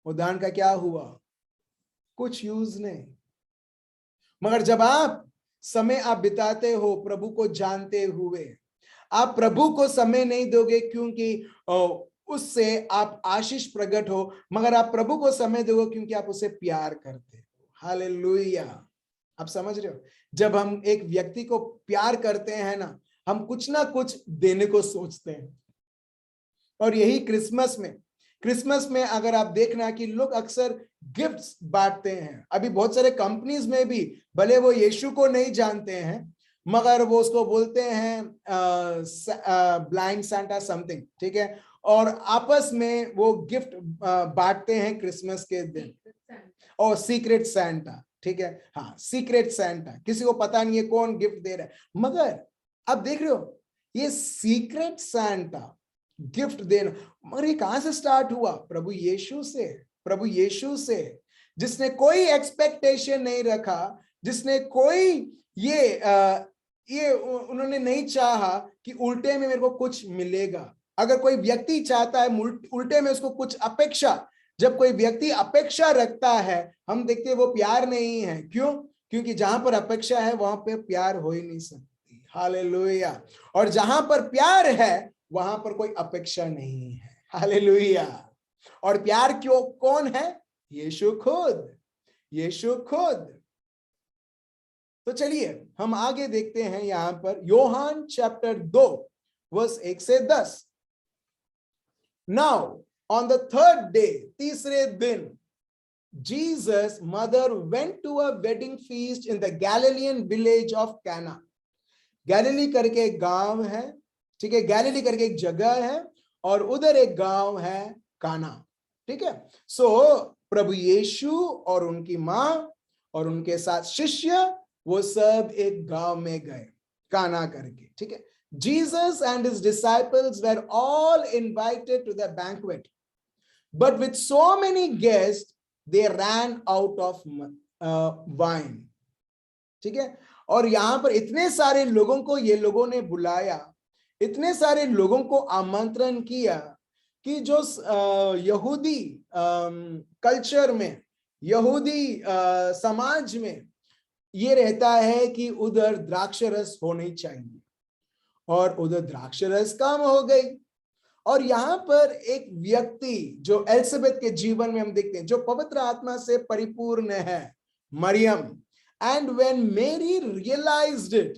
वो दान का क्या हुआ? कुछ यूज नहीं। मगर जब आप समय आप बिताते हो प्रभु को जानते हुए, आप प्रभु को समय नहीं दोगे क्योंकि उससे आप आशीष प्रकट हो, मगर आप प्रभु को समय दोगे क्योंकि आप उसे प्यार करते हो। हालेलुया। आप समझ रहे हो? जब हम एक व्यक्ति को प्यार करते हैं ना, हम कुछ ना कुछ देने को सोचते हैं। और यही क्रिसमस में अगर आप देखना कि लोग अक्सर गिफ्ट्स बांटते हैं। अभी बहुत सारे कंपनीज में भी, भले वो यीशु को नहीं जानते हैं, मगर वो उसको बोलते हैं ब्लाइंड सांता समथिंग, ठीक है, और आपस में वो गिफ्ट बांटते हैं क्रिसमस के दिन, और सीक्रेट सांता, ठीक है, हाँ, सीक्रेट सांता, किसी को पता नहीं है कौन गिफ्ट दे रहा है। मगर आप देख रहे हो, ये सीक्रेट सांता गिफ्ट देना, मगर ये कहां से स्टार्ट हुआ? प्रभु यीशु से, जिसने कोई एक्सपेक्टेशन नहीं रखा, जिसने कोई ये उन्होंने नहीं चाहा कि उल्टे में मेरे को कुछ मिलेगा। अगर कोई व्यक्ति चाहता है उल्टे में उसको कुछ अपेक्षा, जब कोई व्यक्ति अपेक्षा रखता है, हम देखते हैं वो प्यार नहीं है। क्यों? क्योंकि जहां पर अपेक्षा है वहां पर प्यार हो ही नहीं सकती। हालेलुया। और जहां पर प्यार है वहां पर कोई अपेक्षा नहीं है। हालेलुया। और प्यार क्यों कौन है? यीशु खुद। तो चलिए हम आगे देखते हैं यहां पर योहान चैप्टर 2 वर्स 1 से 10। Now on the third day, तीसरे दिन, Jesus mother went to a wedding feast in the Galilean village of Cana. Galilee करके एक गांव है, ठीक है, गैलिली करके एक जगह है, और उधर एक गांव है काना, ठीक है। सो प्रभु यीशु और उनकी मां और उनके साथ शिष्य, वो सब एक गांव में गए, काना करके, ठीक है। Jesus and his disciples were all invited to the banquet, but with so many guests they ran out of wine, ठीक है। और यहां पर इतने सारे लोगों को ये लोगों ने बुलाया, इतने सारे लोगों को आमंत्रण किया कि जो यहूदी कल्चर में, यहूदी समाज में ये रहता है कि उधर द्राक्ष रस होनी चाहिए, और उधर द्राक्ष रस कम हो गई। और यहां पर एक व्यक्ति जो एलिजाबेथ के जीवन में हम देखते हैं, जो पवित्र आत्मा से परिपूर्ण है, मरियम। And when Mary realized it,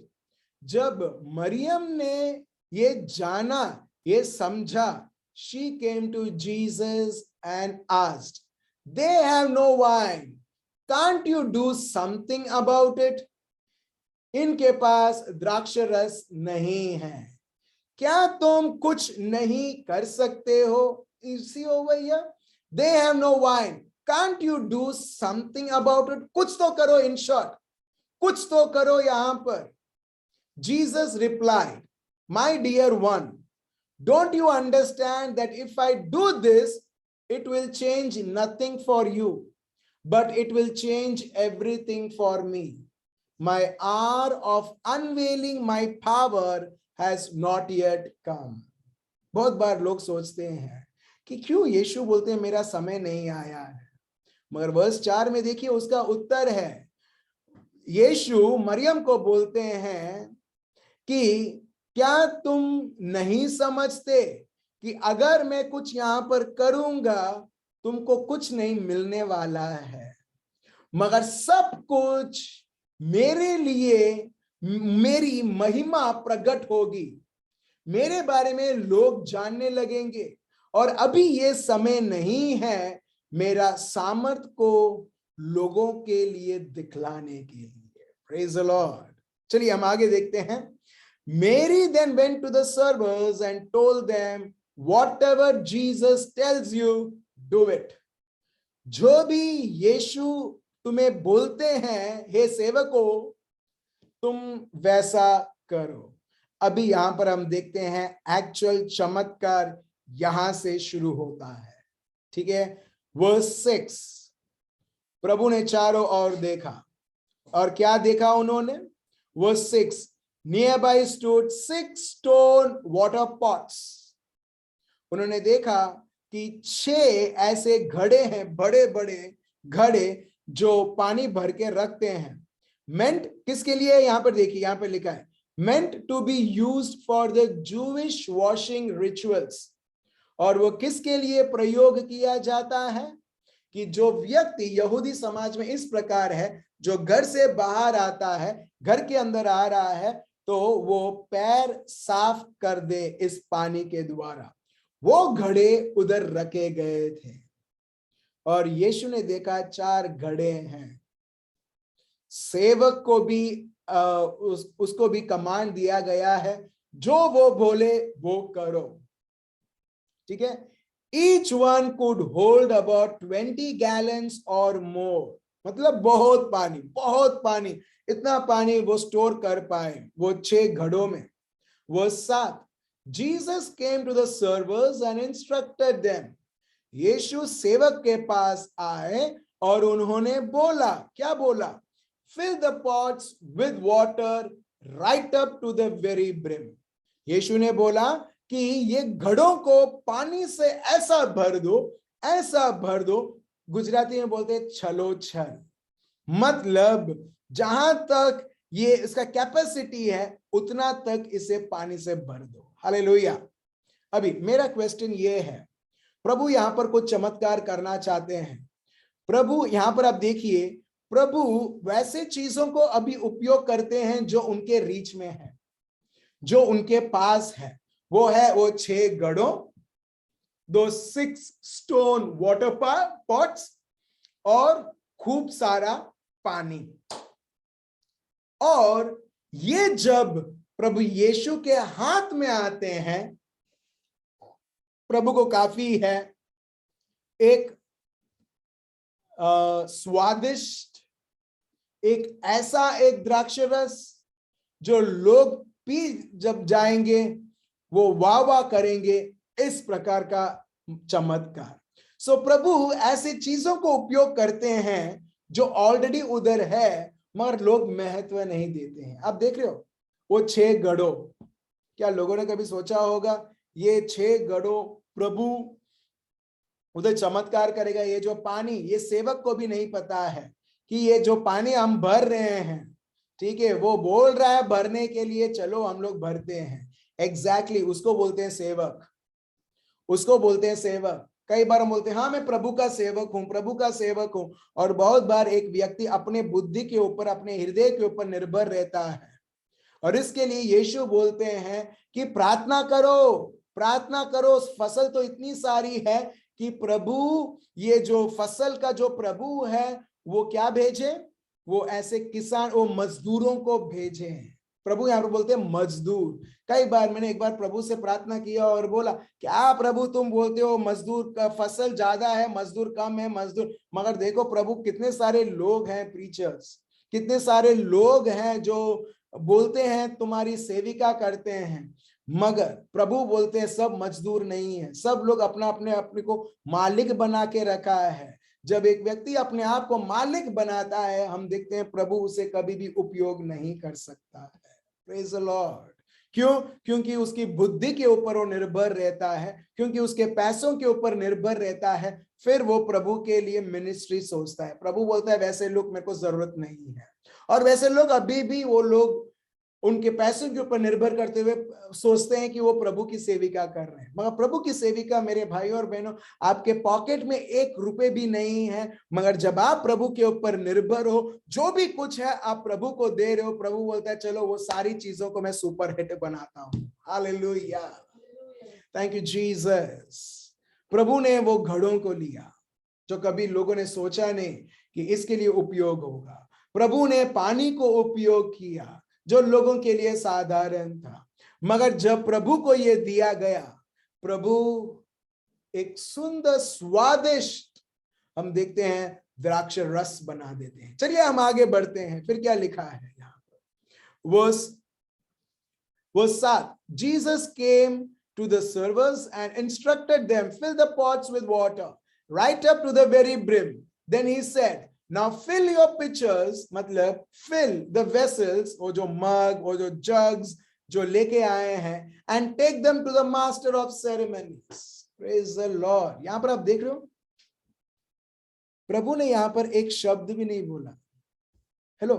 जब मरियम ने ये जाना, ये समझा, she came to Jesus and asked, "They have no wine. Can't you do something about it?" इनके पास द्राक्ष रस नहीं है, क्या तुम कुछ नहीं कर सकते हो? You see over here, they have no wine. Can't you do something about it? कुछ तो करो, in short, कुछ तो करो यहां पर. Jesus replied, "My dear one, don't you understand that if I do this, it will change nothing for you, but it will change everything for me. My hour of unveiling my power has not yet come." बहुत बार लोग सोचते हैं कि क्यों यीशु बोलते हैं मेरा समय नहीं आया है, मगर वर्स 4 में देखिए उसका उत्तर है. यीशु मरियम को बोलते हैं कि क्या तुम नहीं समझते कि अगर मैं कुछ यहां पर करूंगा तुमको कुछ नहीं मिलने वाला है, मगर सब कुछ मेरे लिए मेरी महिमा प्रकट होगी, मेरे बारे में लोग जानने लगेंगे, और अभी ये समय नहीं है मेरा सामर्थ को लोगों के लिए दिखलाने के लिए. Praise the Lord. चलिए हम आगे देखते हैं. Mary then went to the servers and told them, "Whatever Jesus tells you, do it." जो भी यीशु तुम्हें बोलते हैं हे सेवकों, तुम वैसा करो. अभी यहां पर हम देखते हैं एक्चुअल चमत्कार यहां से शुरू होता है. ठीक है. वर्स 6, प्रभु ने चारों ओर देखा, और क्या देखा उन्होंने? Verse 6, nearby stood 6 stone water pots. उन्होंने देखा कि 6 ऐसे घड़े हैं, बड़े बड़े घड़े जो पानी भर के रखते हैं. meant किसके लिए? यहां पर देखिए, यहां पर लिखा है meant to be used for the Jewish washing rituals. और वो किसके लिए प्रयोग किया जाता है? कि जो व्यक्ति यहूदी समाज में इस प्रकार है, जो घर से बाहर आता है, घर के अंदर आ रहा है, तो वो पैर साफ कर दे इस पानी के द्वारा. वो घड़े उधर रखे गए थे, और यीशु ने देखा 4 घड़े हैं. सेवक को भी उसको भी कमांड दिया गया है, जो वो बोले वो करो. ठीक है. Each one could hold about 20 gallons or more. मतलब बहुत पानी, इतना पानी वो स्टोर कर पाए वो 6 घड़ों में. Verse 7, Jesus came to the servers and instructed them. यीशु सेवक के पास आए और उन्होंने बोला, क्या बोला? Fill the pots with water right up to the very brim. यीशु ने बोला कि ये घड़ों को पानी से ऐसा भर दो. गुजराती में बोलते हैं छलो छल. मतलब जहां तक ये इसका कैपेसिटी है उतना तक इसे पानी से भर दो. हालेलुया. अभी मेरा क्वेश्चन ये है, प्रभु यहां पर कुछ चमत्कार करना चाहते हैं. प्रभु यहां पर आप देखिए, प्रभु वैसे चीजों को अभी उपयोग करते हैं जो उनके रीच में है, जो उनके पास है. वो है वो 6 घड़ों, दो 6 स्टोन वाटर पॉट्स, और खूब सारा पानी. और ये जब प्रभु यीशु के हाथ में आते हैं, प्रभु को काफी है एक स्वादिष्ट, एक ऐसा एक द्राक्ष रस जो लोग पी जब जाएंगे वो वाह वाह करेंगे, इस प्रकार का चमत्कार. सो प्रभु ऐसी चीजों को उपयोग करते हैं जो ऑलरेडी उधर है, मगर लोग महत्व नहीं देते हैं. आप देख रहे हो वो 6 घड़ों. क्या लोगों ने कभी सोचा होगा ये 6 घड़ों प्रभु उधर चमत्कार करेगा? ये जो पानी, ये सेवक को भी नहीं पता है कि ये जो पानी हम भर रहे हैं, ठीक है, वो बोल रहा है भरने के लिए, चलो हम लोग भरते हैं. एग्जैक्टली उसको बोलते हैं सेवक, उसको बोलते हैं सेवक. कई बार हम बोलते हैं हाँ मैं प्रभु का सेवक हूं, और बहुत बार एक व्यक्ति अपने बुद्धि के ऊपर, अपने हृदय के ऊपर निर्भर रहता है. और इसके लिए यीशु बोलते हैं कि प्रार्थना करो, फसल तो इतनी सारी है कि प्रभु ये जो फसल का जो प्रभु है वो क्या भेजे, वो ऐसे किसान, वो मजदूरों को भेजे हैं। प्रभु यहाँ पर बोलते हैं मजदूर। कई बार मैंने एक बार प्रभु से प्रार्थना किया और बोला, क्या प्रभु तुम बोलते हो मजदूर का फसल ज्यादा है, मजदूर कम है, मजदूर, मगर देखो प्रभु कितने सारे लोग हैं, प्रीचर्स, कितने सारे लोग हैं जो बोलते हैं तुम्हारी सेविका करते हैं, मगर प्रभु बोलते हैं सब मजदूर नहीं है, सब लोग अपना अपने को मालिक बना के रखा है। जब एक व्यक्ति अपने आप को मालिक बनाता है, हम देखते हैं प्रभु उसे कभी भी उपयोग नहीं कर सकता है। Praise the Lord. क्यों? क्योंकि उसकी बुद्धि के ऊपर वो निर्भर रहता है, क्योंकि उसके पैसों के ऊपर निर्भर रहता है, फिर वो प्रभु के लिए मिनिस्ट्री सोचता है। प्रभु बोलता है वैसे लोग मेरे को जरूरत नहीं है। और वैसे लोग अभी भी वो लोग उनके पैसों के ऊपर निर्भर करते हुए सोचते हैं कि वो प्रभु की सेविका कर रहे हैं, मगर प्रभु की सेविका मेरे भाई और बहनों, आपके पॉकेट में 1 रुपए भी नहीं है, मगर जब आप प्रभु के ऊपर निर्भर हो, जो भी कुछ है आप प्रभु को दे रहे हो, प्रभु बोलता है चलो वो सारी चीजों को मैं सुपर हिट बनाता हूं। Hallelujah, thank you Jesus. प्रभु ने वो घड़ों को लिया जो कभी लोगों ने सोचा नहीं कि इसके लिए उपयोग होगा। प्रभु ने पानी को उपयोग किया जो लोगों के लिए साधारण था, मगर जब प्रभु को यह दिया गया, प्रभु एक सुंदर स्वादिष्ट, हम देखते हैं द्राक्ष रस बना देते हैं। चलिए हम आगे बढ़ते हैं, फिर क्या लिखा है यहाँ पर, verse 7, Jesus came to the servers and instructed them, fill the pots with water right up to the very brim. Then he said, now fill your pitchers, मतलब fill the vessels, वो जो mug, वो जो jugs जो लेके आए हैं, and take them to the master of ceremonies. Praise the Lord. यहाँ पर आप देख रहे हो, प्रभु ने यहाँ पर एक शब्द भी नहीं बोला। हेलो,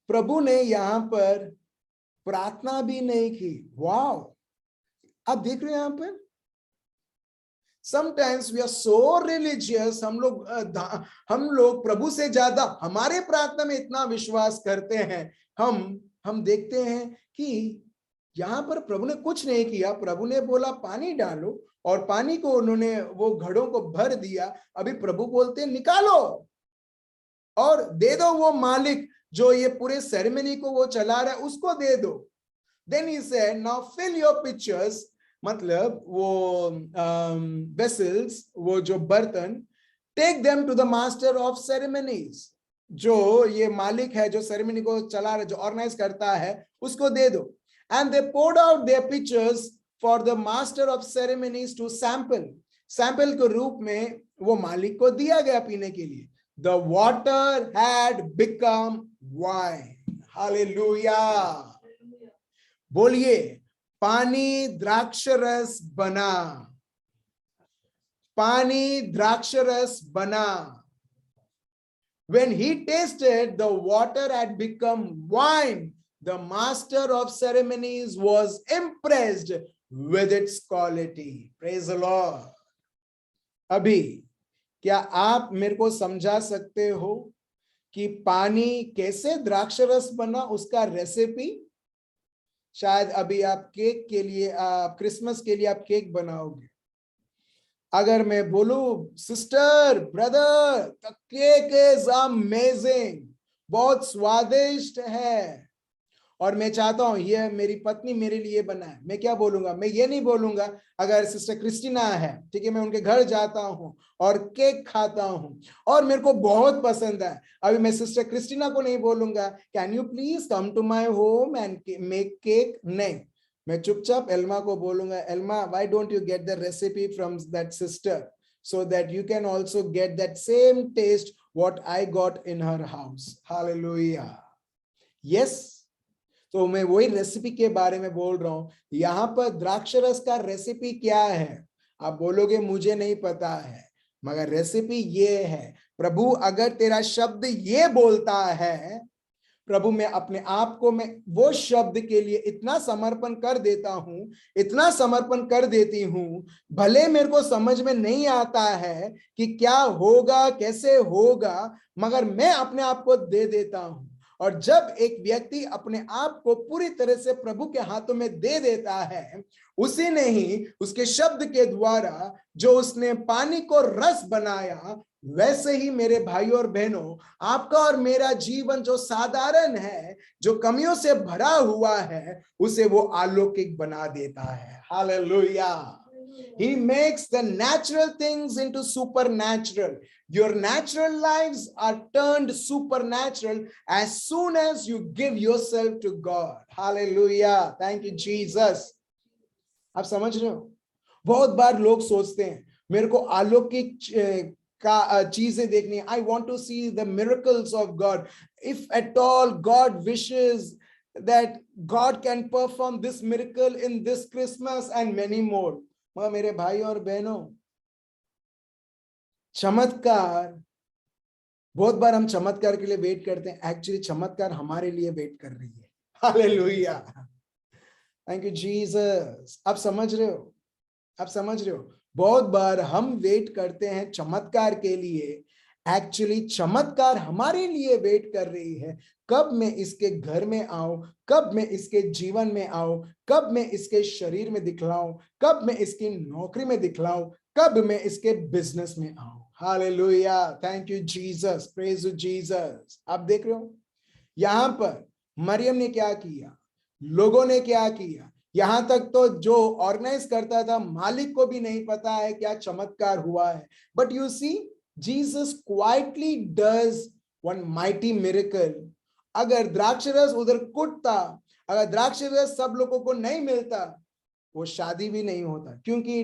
प्रभु ने यहाँ पर प्रार्थना भी नहीं की। वाव, आप देख रहे हो यहाँ पर, sometimes we are so religious, हम लोग प्रभु से ज्यादा हमारे प्रार्थना में इतना विश्वास करते हैं। हम देखते हैं कि यहाँ पर प्रभु ने कुछ नहीं किया। प्रभु ने बोला पानी डालो, और पानी को उन्होंने वो घड़ों को भर दिया। अभी प्रभु बोलते हैं निकालो और दे दो, वो मालिक जो ये पूरे सेरेमनी को वो चला रहा है उसको दे दो। Then he said, now fill your pitchers, मतलब वो vessels, वो जो बर्तन, take them to the master of ceremonies, जो ये मालिक है जो सेरेमनी को चला रहा है, जो ऑर्गेनाइज करता है, उसको दे दो। And they poured out their pitchers for the master of ceremonies to sample. Sample के रूप में वो मालिक को दिया गया पीने के लिए। The water had become wine. Hallelujah. बोलिए, पानी द्राक्षरस बना, पानी द्राक्षरस बना। When he tasted the water had become wine, the master of ceremonies was impressed with its quality. Praise the Lord. अभी क्या आप मेरे को समझा सकते हो कि पानी कैसे द्राक्षरस बना, उसका रेसिपी? शायद अभी आप केक के लिए, क्रिसमस के लिए आप केक बनाओगे। अगर मैं बोलूं sister, brother, the cake is amazing, बहुत स्वादिष्ट है, और मैं चाहता हूं ये मेरी पत्नी मेरे लिए बनाए, मैं क्या बोलूंगा? मैं ये नहीं बोलूंगा अगर सिस्टर क्रिस्टीना है, ठीक है, मैं उनके घर जाता हूं और केक खाता हूं और मेरे को बहुत पसंद है, अभी मैं सिस्टर क्रिस्टीना को नहीं बोलूंगा can you please come to my home and make cake. नहीं, मैं चुपचाप एल्मा को बोलूंगा, Elma why don't you get the recipe from that sister so that you can also get that same taste what I got in her house. Hallelujah. Yes. तो मैं वही recipe के बारे में बोल रहा हूं। यहां पर द्राक्षरस का रेसिपी क्या है? आप बोलोगे मुझे नहीं पता है, मगर रेसिपी ये है। प्रभु अगर तेरा शब्द ये बोलता है, प्रभु मैं अपने आप को मैं वो शब्द के लिए इतना समर्पण कर देता हूं, इतना समर्पण कर देती हूं, भले मेरे को समझ में नहीं आता है कि क्या होगा, कैसे होगा, मगर मैं अपने आप को दे देता हूं। और जब एक व्यक्ति अपने आप को पूरी तरह से प्रभु के हाथों में दे देता है, उसी ने ही उसके शब्द के द्वारा जो उसने पानी को रस बनाया, वैसे ही मेरे भाई और बहनों, आपका और मेरा जीवन जो साधारण है, जो कमियों से भरा हुआ है, उसे वो अलौकिक बना देता है। Hallelujah. He makes the natural things into supernatural. Your natural lives are turned supernatural as soon as you give yourself to God. Hallelujah. Thank you, Jesus. आप समझ रहे हो? बहुत बार लोग सोचते हैं मेरे को अलौकिक का चीजें देखनी है. I want to see the miracles of God. If at all God wishes that God can perform this miracle in this Christmas and many more. मगर मेरे भाई और बहनों, चमत्कार, बहुत बार हम चमत्कार के लिए वेट करते हैं, एक्चुअली चमत्कार हमारे लिए वेट कर रही है. हालेलुया. Thank you Jesus. आप समझ रहे हो? आप समझ रहे हो? बहुत बार हम वेट करते हैं चमत्कार के लिए, एक्चुअली चमत्कार हमारे लिए वेट कर रही है. कब मैं इसके घर में आऊं, कब मैं इसके जीवन में आऊं, कब मैं इसके शरीर में दिखलाऊं, कब मैं इसकी नौकरी में दिखलाऊं, कब मैं इसके बिजनेस में आऊं. Hallelujah. Thank you Jesus. Praise you Jesus. आप देख रहे हो यहां पर मरियम ने क्या किया, लोगों ने क्या किया, यहां तक तो जो ऑर्गेनाइज करता था मालिक को भी नहीं पता है क्या चमत्कार हुआ है. But you see, Jesus quietly does one mighty miracle. अगर द्राक्षरस उधर कुटता, अगर द्राक्षरस सब लोगों को नहीं मिलता, वो शादी भी नहीं होता, क्योंकि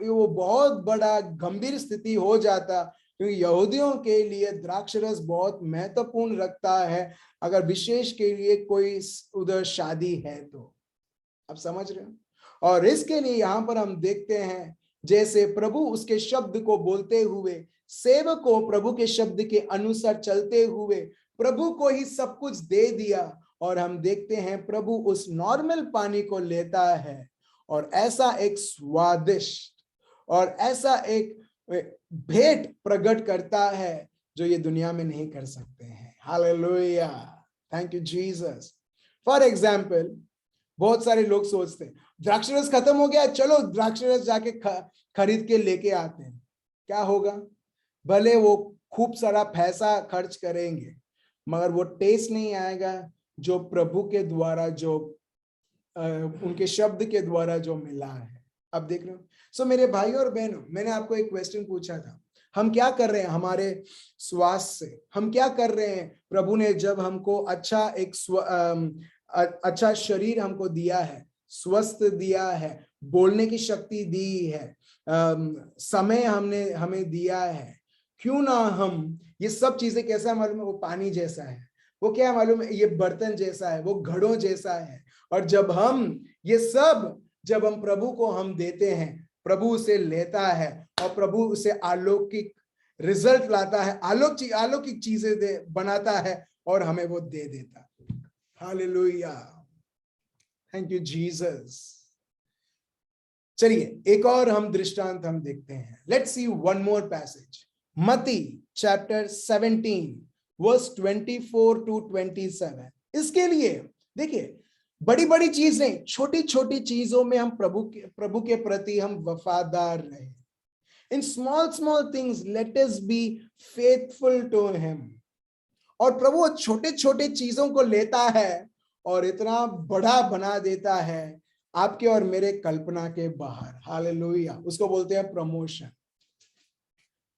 वो बहुत बड़ा गंभीर स्थिति हो जाता, क्योंकि यहूदियों के लिए द्राक्षरस बहुत महत्वपूर्ण रखता है, अगर विशेष के लिए कोई उधर शादी है तो. आप समझ रहे हो? और इसके लिए यहां पर हम देखते हैं जैसे प्रभु उसके शब्द को बोलते हुए, सेवक को प्रभु के शब्द के अनुसार चलते हुए प्रभु को ही सब कुछ दे दिया. और हम देखते हैं प्रभु उस नॉर्मल पानी को लेता है और ऐसा एक स्वादिष्ट और ऐसा एक भेंट प्रकट करता है जो ये दुनिया में नहीं कर सकते हैं. Hallelujah. Thank you Jesus. For example, बहुत सारे लोग सोचते हैं द्राक्षरस खत्म हो गया, चलो द्राक्षरस जाके खरीद के लेके आते हैं. क्या होगा? भले वो खूब सारा पैसा खर्च करेंगे, मगर वो टेस्ट नहीं आएगा जो प्रभु के द्वारा, जो उनके शब्द के द्वारा जो मिला है. अब देख रहे हो? सो मेरे भाई और बहनों, मैंने आपको एक क्वेश्चन पूछा था, हम क्या कर रहे हैं हमारे स्वास्थ्य से? हम क्या कर रहे हैं? प्रभु ने जब हमको अच्छा शरीर हमको दिया है, स्वस्थ दिया है, बोलने की शक्ति दी है, समय हमें दिया है, क्यों ना हम ये सब चीजें, कैसा मालूम है? वो पानी जैसा है, वो क्या मालूम है? ये बर्तन जैसा है, वो घड़ों जैसा है. और जब हम ये सब, जब हम प्रभु को हम देते हैं, प्रभु उसे लेता है और प्रभु उसे अलौकिक रिजल्ट लाता है, अलौकिक चीजें बनाता है और हमें वो दे देता है. हालेलुया. Thank you Jesus. चलिए एक और हम दृष्टांत हम देखते हैं. Let's see one more passage. मत्ती चैप्टर 17 वर्स 24 to 27. इसके लिए देखिए, बड़ी बड़ी चीजें, छोटी छोटी चीजों में हम प्रभु के प्रति हम वफादार रहे. In small things let us be faithful to him. और प्रभु छोटे छोटे चीजों को लेता है और इतना बड़ा बना देता है आपके और मेरे कल्पना के बाहर. हालेलुया. उसको बोलते हैं प्रमोशन.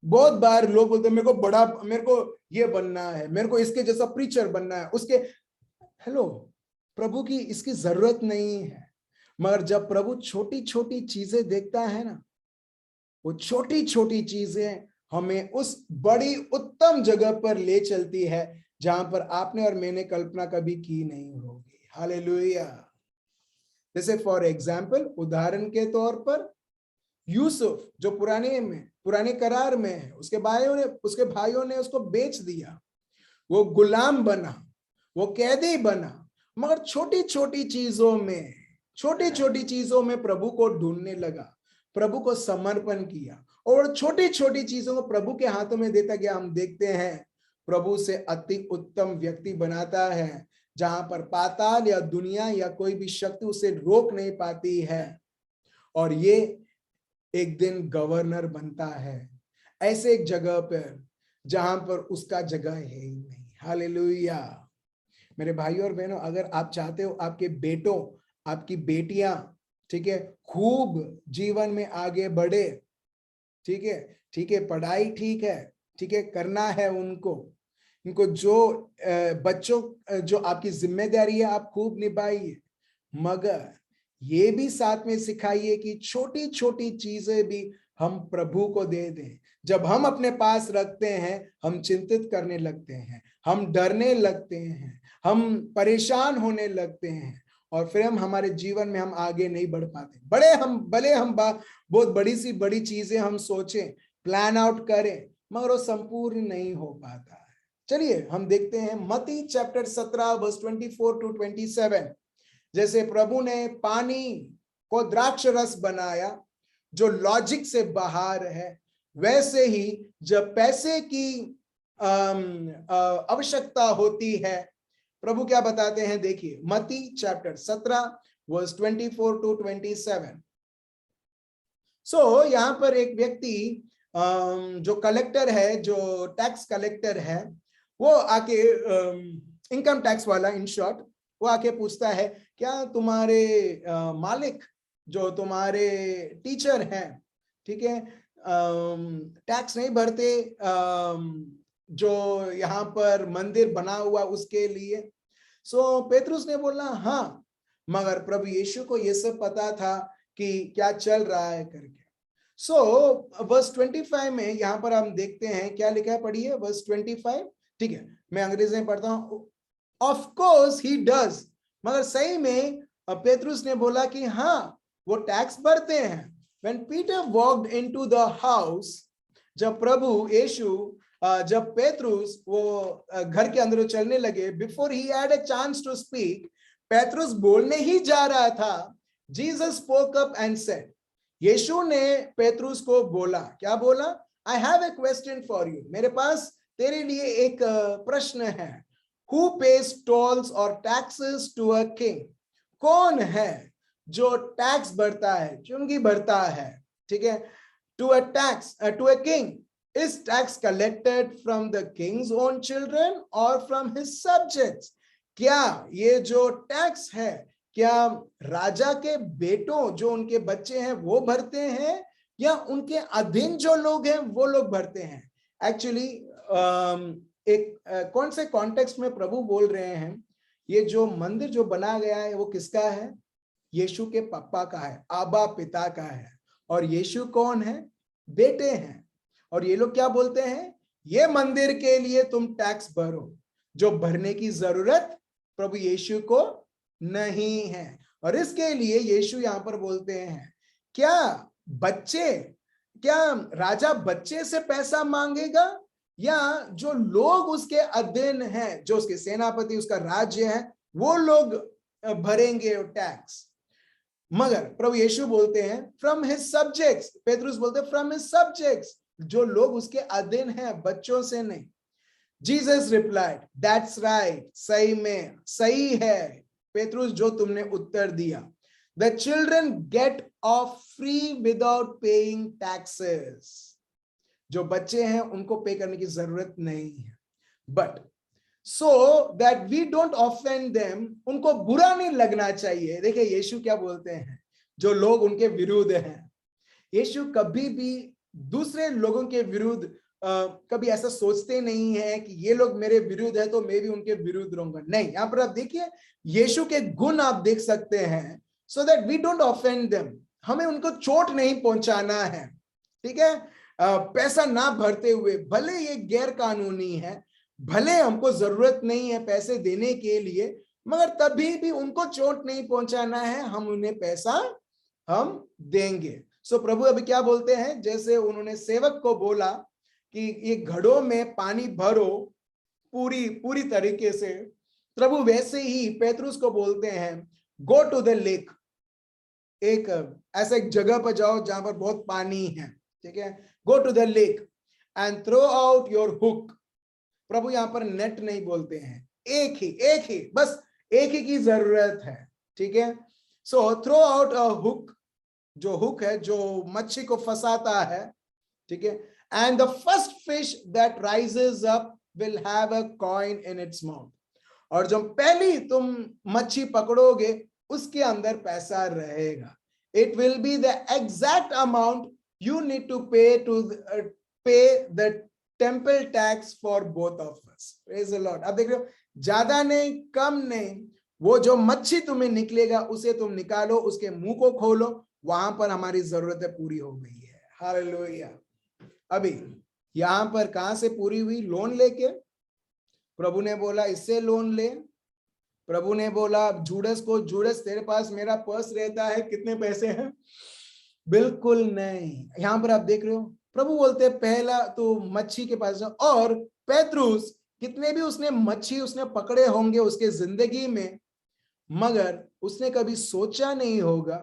बहुत बार लोग बोलते हैं मेरे को ये बनना है, मेरे को इसके जैसा प्रीचर बनना है, उसके. हेलो, प्रभु की इसकी जरूरत नहीं है. मगर जब प्रभु छोटी छोटी चीजें देखता है ना, वो छोटी छोटी चीजें हमें उस बड़ी उत्तम जगह पर ले चलती है जहां पर आपने और मैंने कल्पना कभी की नहीं होगी. हालेलुया. जैसे फॉर एग्जाम्पल, उदाहरण के तौर पर यूसुफ जो पुराने करार में है, उसके भाइयों ने उसको बेच दिया, वो गुलाम बना, वो कैदी बना, मगर छोटी छोटी चीजों में प्रभु को ढूंढने लगा, प्रभु को समर्पण किया और छोटी छोटी चीजों को प्रभु के हाथों में देता गया. हम देखते हैं प्रभु से अति उत्तम व्यक्ति बनाता है, जहां पर पाताल या दुनिया या कोई भी शक्ति उसे रोक नहीं पाती है, और ये एक दिन गवर्नर बनता है ऐसे एक जगह पर जहां पर उसका जगह है ही नहीं। हालेलुया। मेरे भाइयों और बहनों, अगर आप चाहते हो आपके बेटों, आपकी बेटियां, ठीक है, खूब जीवन में आगे बढ़े, ठीक है, पढ़ाई ठीक है, करना है उनको जो बच्चों जो आपकी जिम्मेदारी है आप खूब निभाइए, मगर ये भी साथ में सिखाइए कि छोटी छोटी चीजें भी हम प्रभु को दे दें। जब हम अपने पास रखते हैं हम चिंतित करने लगते हैं, हम डरने लगते हैं, हम परेशान होने लगते हैं, और फिर हम हमारे जीवन में हम आगे नहीं बढ़ पाते। भले हम बहुत बड़ी चीजें हम सोचें, प्लान आउट करें, मगर वो संपूर्ण नहीं हो पाता है। चलिए हम देखते हैं मत्ती चैप्टर 17 वर्स 24 टू 27। जैसे प्रभु ने पानी को द्राक्ष रस बनाया जो लॉजिक से बाहर है, वैसे ही जब पैसे की आवश्यकता होती है, प्रभु क्या बताते हैं, देखिए मत्ती चैप्टर 17 वर्स 24 टू 27। सो यहां पर एक व्यक्ति जो कलेक्टर है, जो टैक्स कलेक्टर है, वो आके इनकम टैक्स वाला, इन शॉर्ट, वो आके पूछता है, क्या तुम्हारे मालिक जो तुम्हारे टीचर हैं, ठीक है, टैक्स नहीं भरते जो यहाँ पर मंदिर बना हुआ उसके लिए? सो पेतरुस ने बोला हाँ, मगर प्रभु यीशु को ये सब पता था कि क्या चल रहा है करके। सो वर्स 25 में यहाँ पर हम देखते हैं क्या लिखा है, पढ़िए वर्स 25, ठीक है, मैं अंग्रेजी में पढ़ता हूँ। ऑफ कोर्स ही डज, मगर सही में पेतरुस ने बोला कि हाँ वो टैक्स भरते हैं। When Peter walked into the house, जब प्रभु यीशु जब पेतरुस वो घर के अंदर चलने लगे, before he had a chance to speak, पेतरुस बोलने ही जा रहा था, Jesus spoke up and said, यीशु ने पेतरुस को बोला, क्या बोला? I have a question for you, मेरे पास तेरे लिए एक प्रश्न है। हु पेज टोल्स और टैक्सेस टू अ किंग? कौन है जो टैक्स भरता है, चुंगी भरता है, ठीक है, to a king? Is tax collected from the king's own children or from his subjects? क्या ये जो टैक्स है, क्या राजा के बेटों जो उनके बच्चे हैं वो भरते हैं, या उनके अधीन जो लोग हैं वो लोग भरते हैं? एक्चुअली एक कौन से कॉन्टेक्स्ट में प्रभु बोल रहे हैं? ये जो मंदिर जो बना गया है वो किसका है? यीशु के पापा का है, आबा पिता का है। और यीशु कौन है? बेटे हैं। और ये लोग क्या बोलते हैं? ये मंदिर के लिए तुम टैक्स भरो, जो भरने की जरूरत प्रभु यीशु को नहीं है। और इसके लिए यीशु यहां पर बोलते हैं, क्या राजा बच्चे से पैसा मांगेगा, या जो लोग उसके अधीन हैं, जो उसके सेनापति, उसका राज्य है, वो लोग भरेंगे टैक्स? मगर प्रभु यीशु बोलते हैं फ्रॉम हिज सब्जेक्ट्स। पेतरुस बोलते हैं फ्रॉम हिज सब्जेक्ट्स, जो लोग उसके अधीन हैं, बच्चों से नहीं। जीसस रिप्लाइड, दैट्स राइट, सही में सही है पेतरुस जो तुमने उत्तर दिया। The children gate of free without paying taxes. जो बच्चे हैं उनको पे करने की जरूरत नहीं है, but so that we don't offend them, उनको बुरा नहीं लगना चाहिए। देखिए यीशु क्या बोलते हैं, जो लोग उनके विरुद्ध हैं, यीशु कभी भी दूसरे लोगों के विरुद्ध कभी ऐसा सोचते नहीं है कि ये लोग मेरे विरुद्ध है तो मैं भी उनके विरुद्ध रहूंगा। नहीं, यहां पर आप देखिए यीशु के गुण आप देख सकते हैं, so that we don't offend them, हमें उनको चोट नहीं पहुंचाना है, ठीक है। पैसा ना भरते हुए, भले ये गैर कानूनी है, भले हमको जरूरत नहीं है पैसे देने के लिए, मगर तभी भी उनको चोट नहीं पहुंचाना है, हम उन्हें पैसा हम देंगे। सो प्रभु अभी क्या बोलते हैं, जैसे उन्होंने सेवक को बोला कि ये घड़ों में पानी भरो पूरी तरीके से, प्रभु वैसे ही पेतरुस को बोलते हैं गो टू द लेक, एक ऐसा एक जगह पर जाओ जहां पर बहुत पानी है, ठीक है, go to the lake and throw out your hook, प्रभु यहाँ पर नेट नहीं बोलते हैं, एक ही बस एक ही की जरूरत है, ठीक है। सो थ्रो आउट अ हुक, जो हुक है जो मच्छी को फंसाता है, ठीक है। And the first fish that rises up will have a coin in its mouth, और जब पहली तुम मच्छी पकड़ोगे उसके अंदर पैसा रहेगा। It will be the exact amount you need to pay the temple tax for both of us. Praise the Lord. अब देख रहे हो, ज्यादा नहीं कम नहीं, वो जो मच्छी तुम्हें निकलेगा उसे तुम निकालो, उसके मुंह को खोलो, वहां पर हमारी जरूरतें पूरी हो गई है। हालेलुया। अभी यहां पर कहां से पूरी हुई? लोन लेके। प्रभु ने बोला इससे लोन ले। प्रभु ने बोला जूडस को, जूडस तेरे पास मेरा पर्स रहता है, कितने पैसे हैं? बिल्कुल नहीं। यहां पर आप देख रहे हो, प्रभु बोलते हैं पहला तो मच्छी के पास जाओ। और पेत्रुस, कितने भी उसने मच्छी उसने पकड़े होंगे उसके जिंदगी में, मगर उसने कभी सोचा नहीं होगा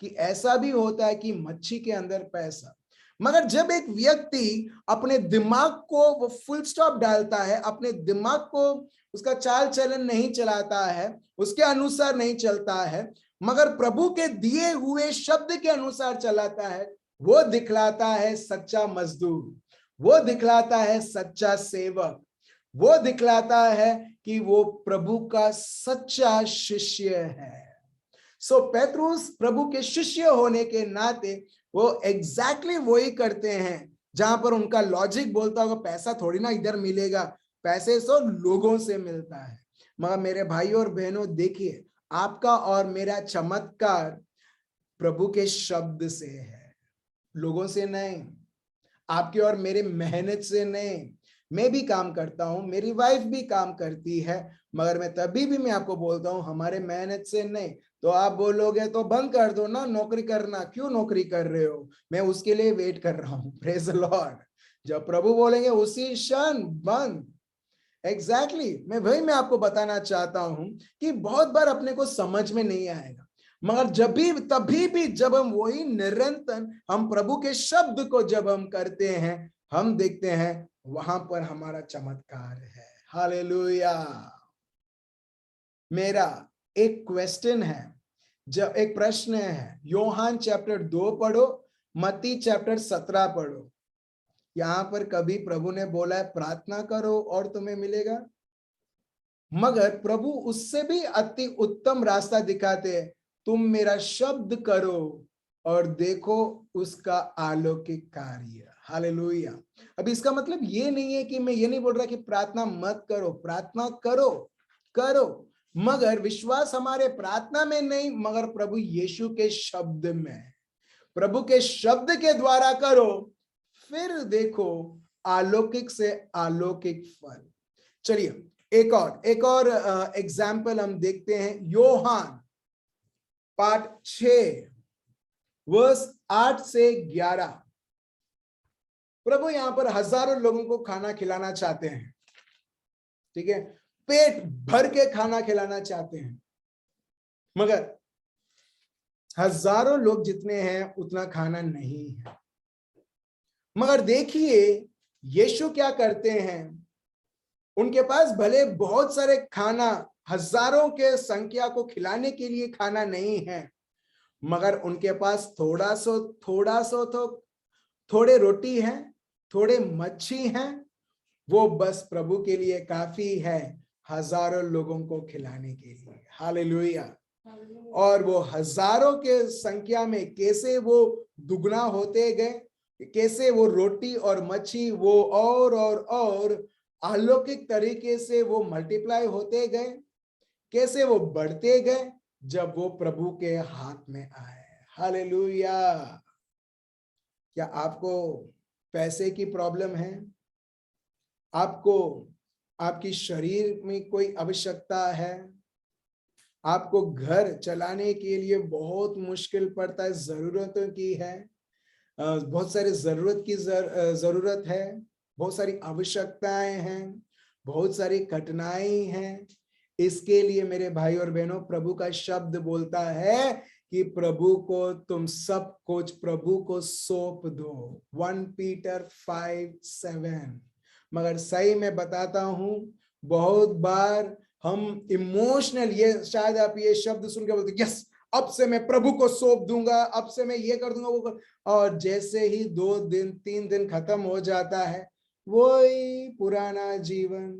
कि ऐसा भी होता है कि मच्छी के अंदर पैसा। मगर जब एक व्यक्ति अपने दिमाग को वो फुल स्टॉप डालता है, अपने दिमाग को उसका चाल चलन नहीं चलाता है, उसके अनुसार नहीं चलता है, मगर प्रभु के दिए हुए शब्द के अनुसार चलाता है, वो दिखलाता है सच्चा मजदूर, वो दिखलाता है सच्चा सेवक, वो दिखलाता है कि वो प्रभु का सच्चा शिष्य है। सो पेत्रुस प्रभु के शिष्य होने के नाते वो एग्जैक्टली वही करते हैं जहां पर उनका लॉजिक बोलता होगा पैसा थोड़ी ना इधर मिलेगा, पैसे तो लोगों से मिलता है। मगर मेरे भाइयों और बहनों देखिए, आपका और मेरा चमत्कार प्रभु के शब्द से है, लोगों से नहीं, आपकी और मेरे मेहनत से नहीं। मैं भी काम करता हूं, मेरी वाइफ भी काम करती है, मगर मैं तभी भी मैं आपको बोलता हूं हमारे मेहनत से नहीं। तो आप बोलोगे तो बंद कर दो ना नौकरी करना, क्यों नौकरी कर रहे हो? मैं उसके लिए वेट कर रहा हूं। Praise the Lord. जब प्रभु बोलेंगे उसी क्षण बंद। एग्जैक्टली मैं आपको बताना चाहता हूं कि बहुत बार अपने को समझ में नहीं आएगा, मगर जब भी तभी भी जब हम वही निरंतर हम प्रभु के शब्द को जब हम करते हैं, हम देखते हैं वहां पर हमारा चमत्कार है। हालेलुया। मेरा एक क्वेश्चन है, जब एक प्रश्न है, योहान चैप्टर 2 पढ़ो, मत्ती चैप्टर 17 पढ़ो। यहां पर कभी प्रभु ने बोला है प्रार्थना करो और तुम्हें मिलेगा? मगर प्रभु उससे भी अति उत्तम रास्ता दिखाते हैं, तुम मेरा शब्द करो और देखो उसका अलौकिक कार्य। हालेलुया। अब इसका मतलब ये नहीं है कि मैं ये नहीं बोल रहा कि प्रार्थना मत करो, प्रार्थना करो, करो, मगर विश्वास हमारे प्रार्थना में नहीं, मगर प्रभु यीशु के शब्द में, प्रभु के शब्द के द्वारा करो, फिर देखो अलौकिक से अलौकिक फल। चलिए एक और एग्जाम्पल हम देखते हैं, योहान पाठ 6 वर्स 8 से 11। प्रभु यहां पर हजारों लोगों को खाना खिलाना चाहते हैं, ठीक है, पेट भर के खाना खिलाना चाहते हैं, मगर हजारों लोग जितने हैं उतना खाना नहीं है। मगर देखिए यीशु क्या करते हैं, उनके पास भले बहुत सारे खाना, हजारों के संख्या को खिलाने के लिए खाना नहीं है, मगर उनके पास थोड़ा सा तो थोड़े रोटी है, थोड़े मच्छी हैं, वो बस प्रभु के लिए काफी है हजारों लोगों को खिलाने के लिए। हालेलुया। और वो हजारों के संख्या में कैसे वो दुगना होते गए, कैसे वो रोटी और मच्छी वो और अलौकिक तरीके से वो मल्टीप्लाई होते गए, कैसे वो बढ़ते गए जब वो प्रभु के हाथ में आए। हालेलुया। क्या आपको पैसे की प्रॉब्लम है? आपको आपकी शरीर में कोई आवश्यकता है? आपको घर चलाने के लिए बहुत मुश्किल पड़ता है, जरूरतों की है, बहुत सारी जरूरत की जरूरत है, बहुत सारी आवश्यकताएं हैं, बहुत सारी कठिनाई हैं। इसके लिए मेरे भाई और बहनों प्रभु का शब्द बोलता है कि प्रभु को तुम सब कुछ प्रभु को सौंप दो। 1 पीटर 5:7। मगर सही में बताता हूं, बहुत बार हम इमोशनल, ये शायद आप ये शब्द सुन के बोलते यस, अब से मैं प्रभु को सौंप दूंगा, अब से मैं ये कर दूंगा वो कर, और जैसे ही 2 दिन 3 दिन खत्म हो जाता है, वही पुराना जीवन,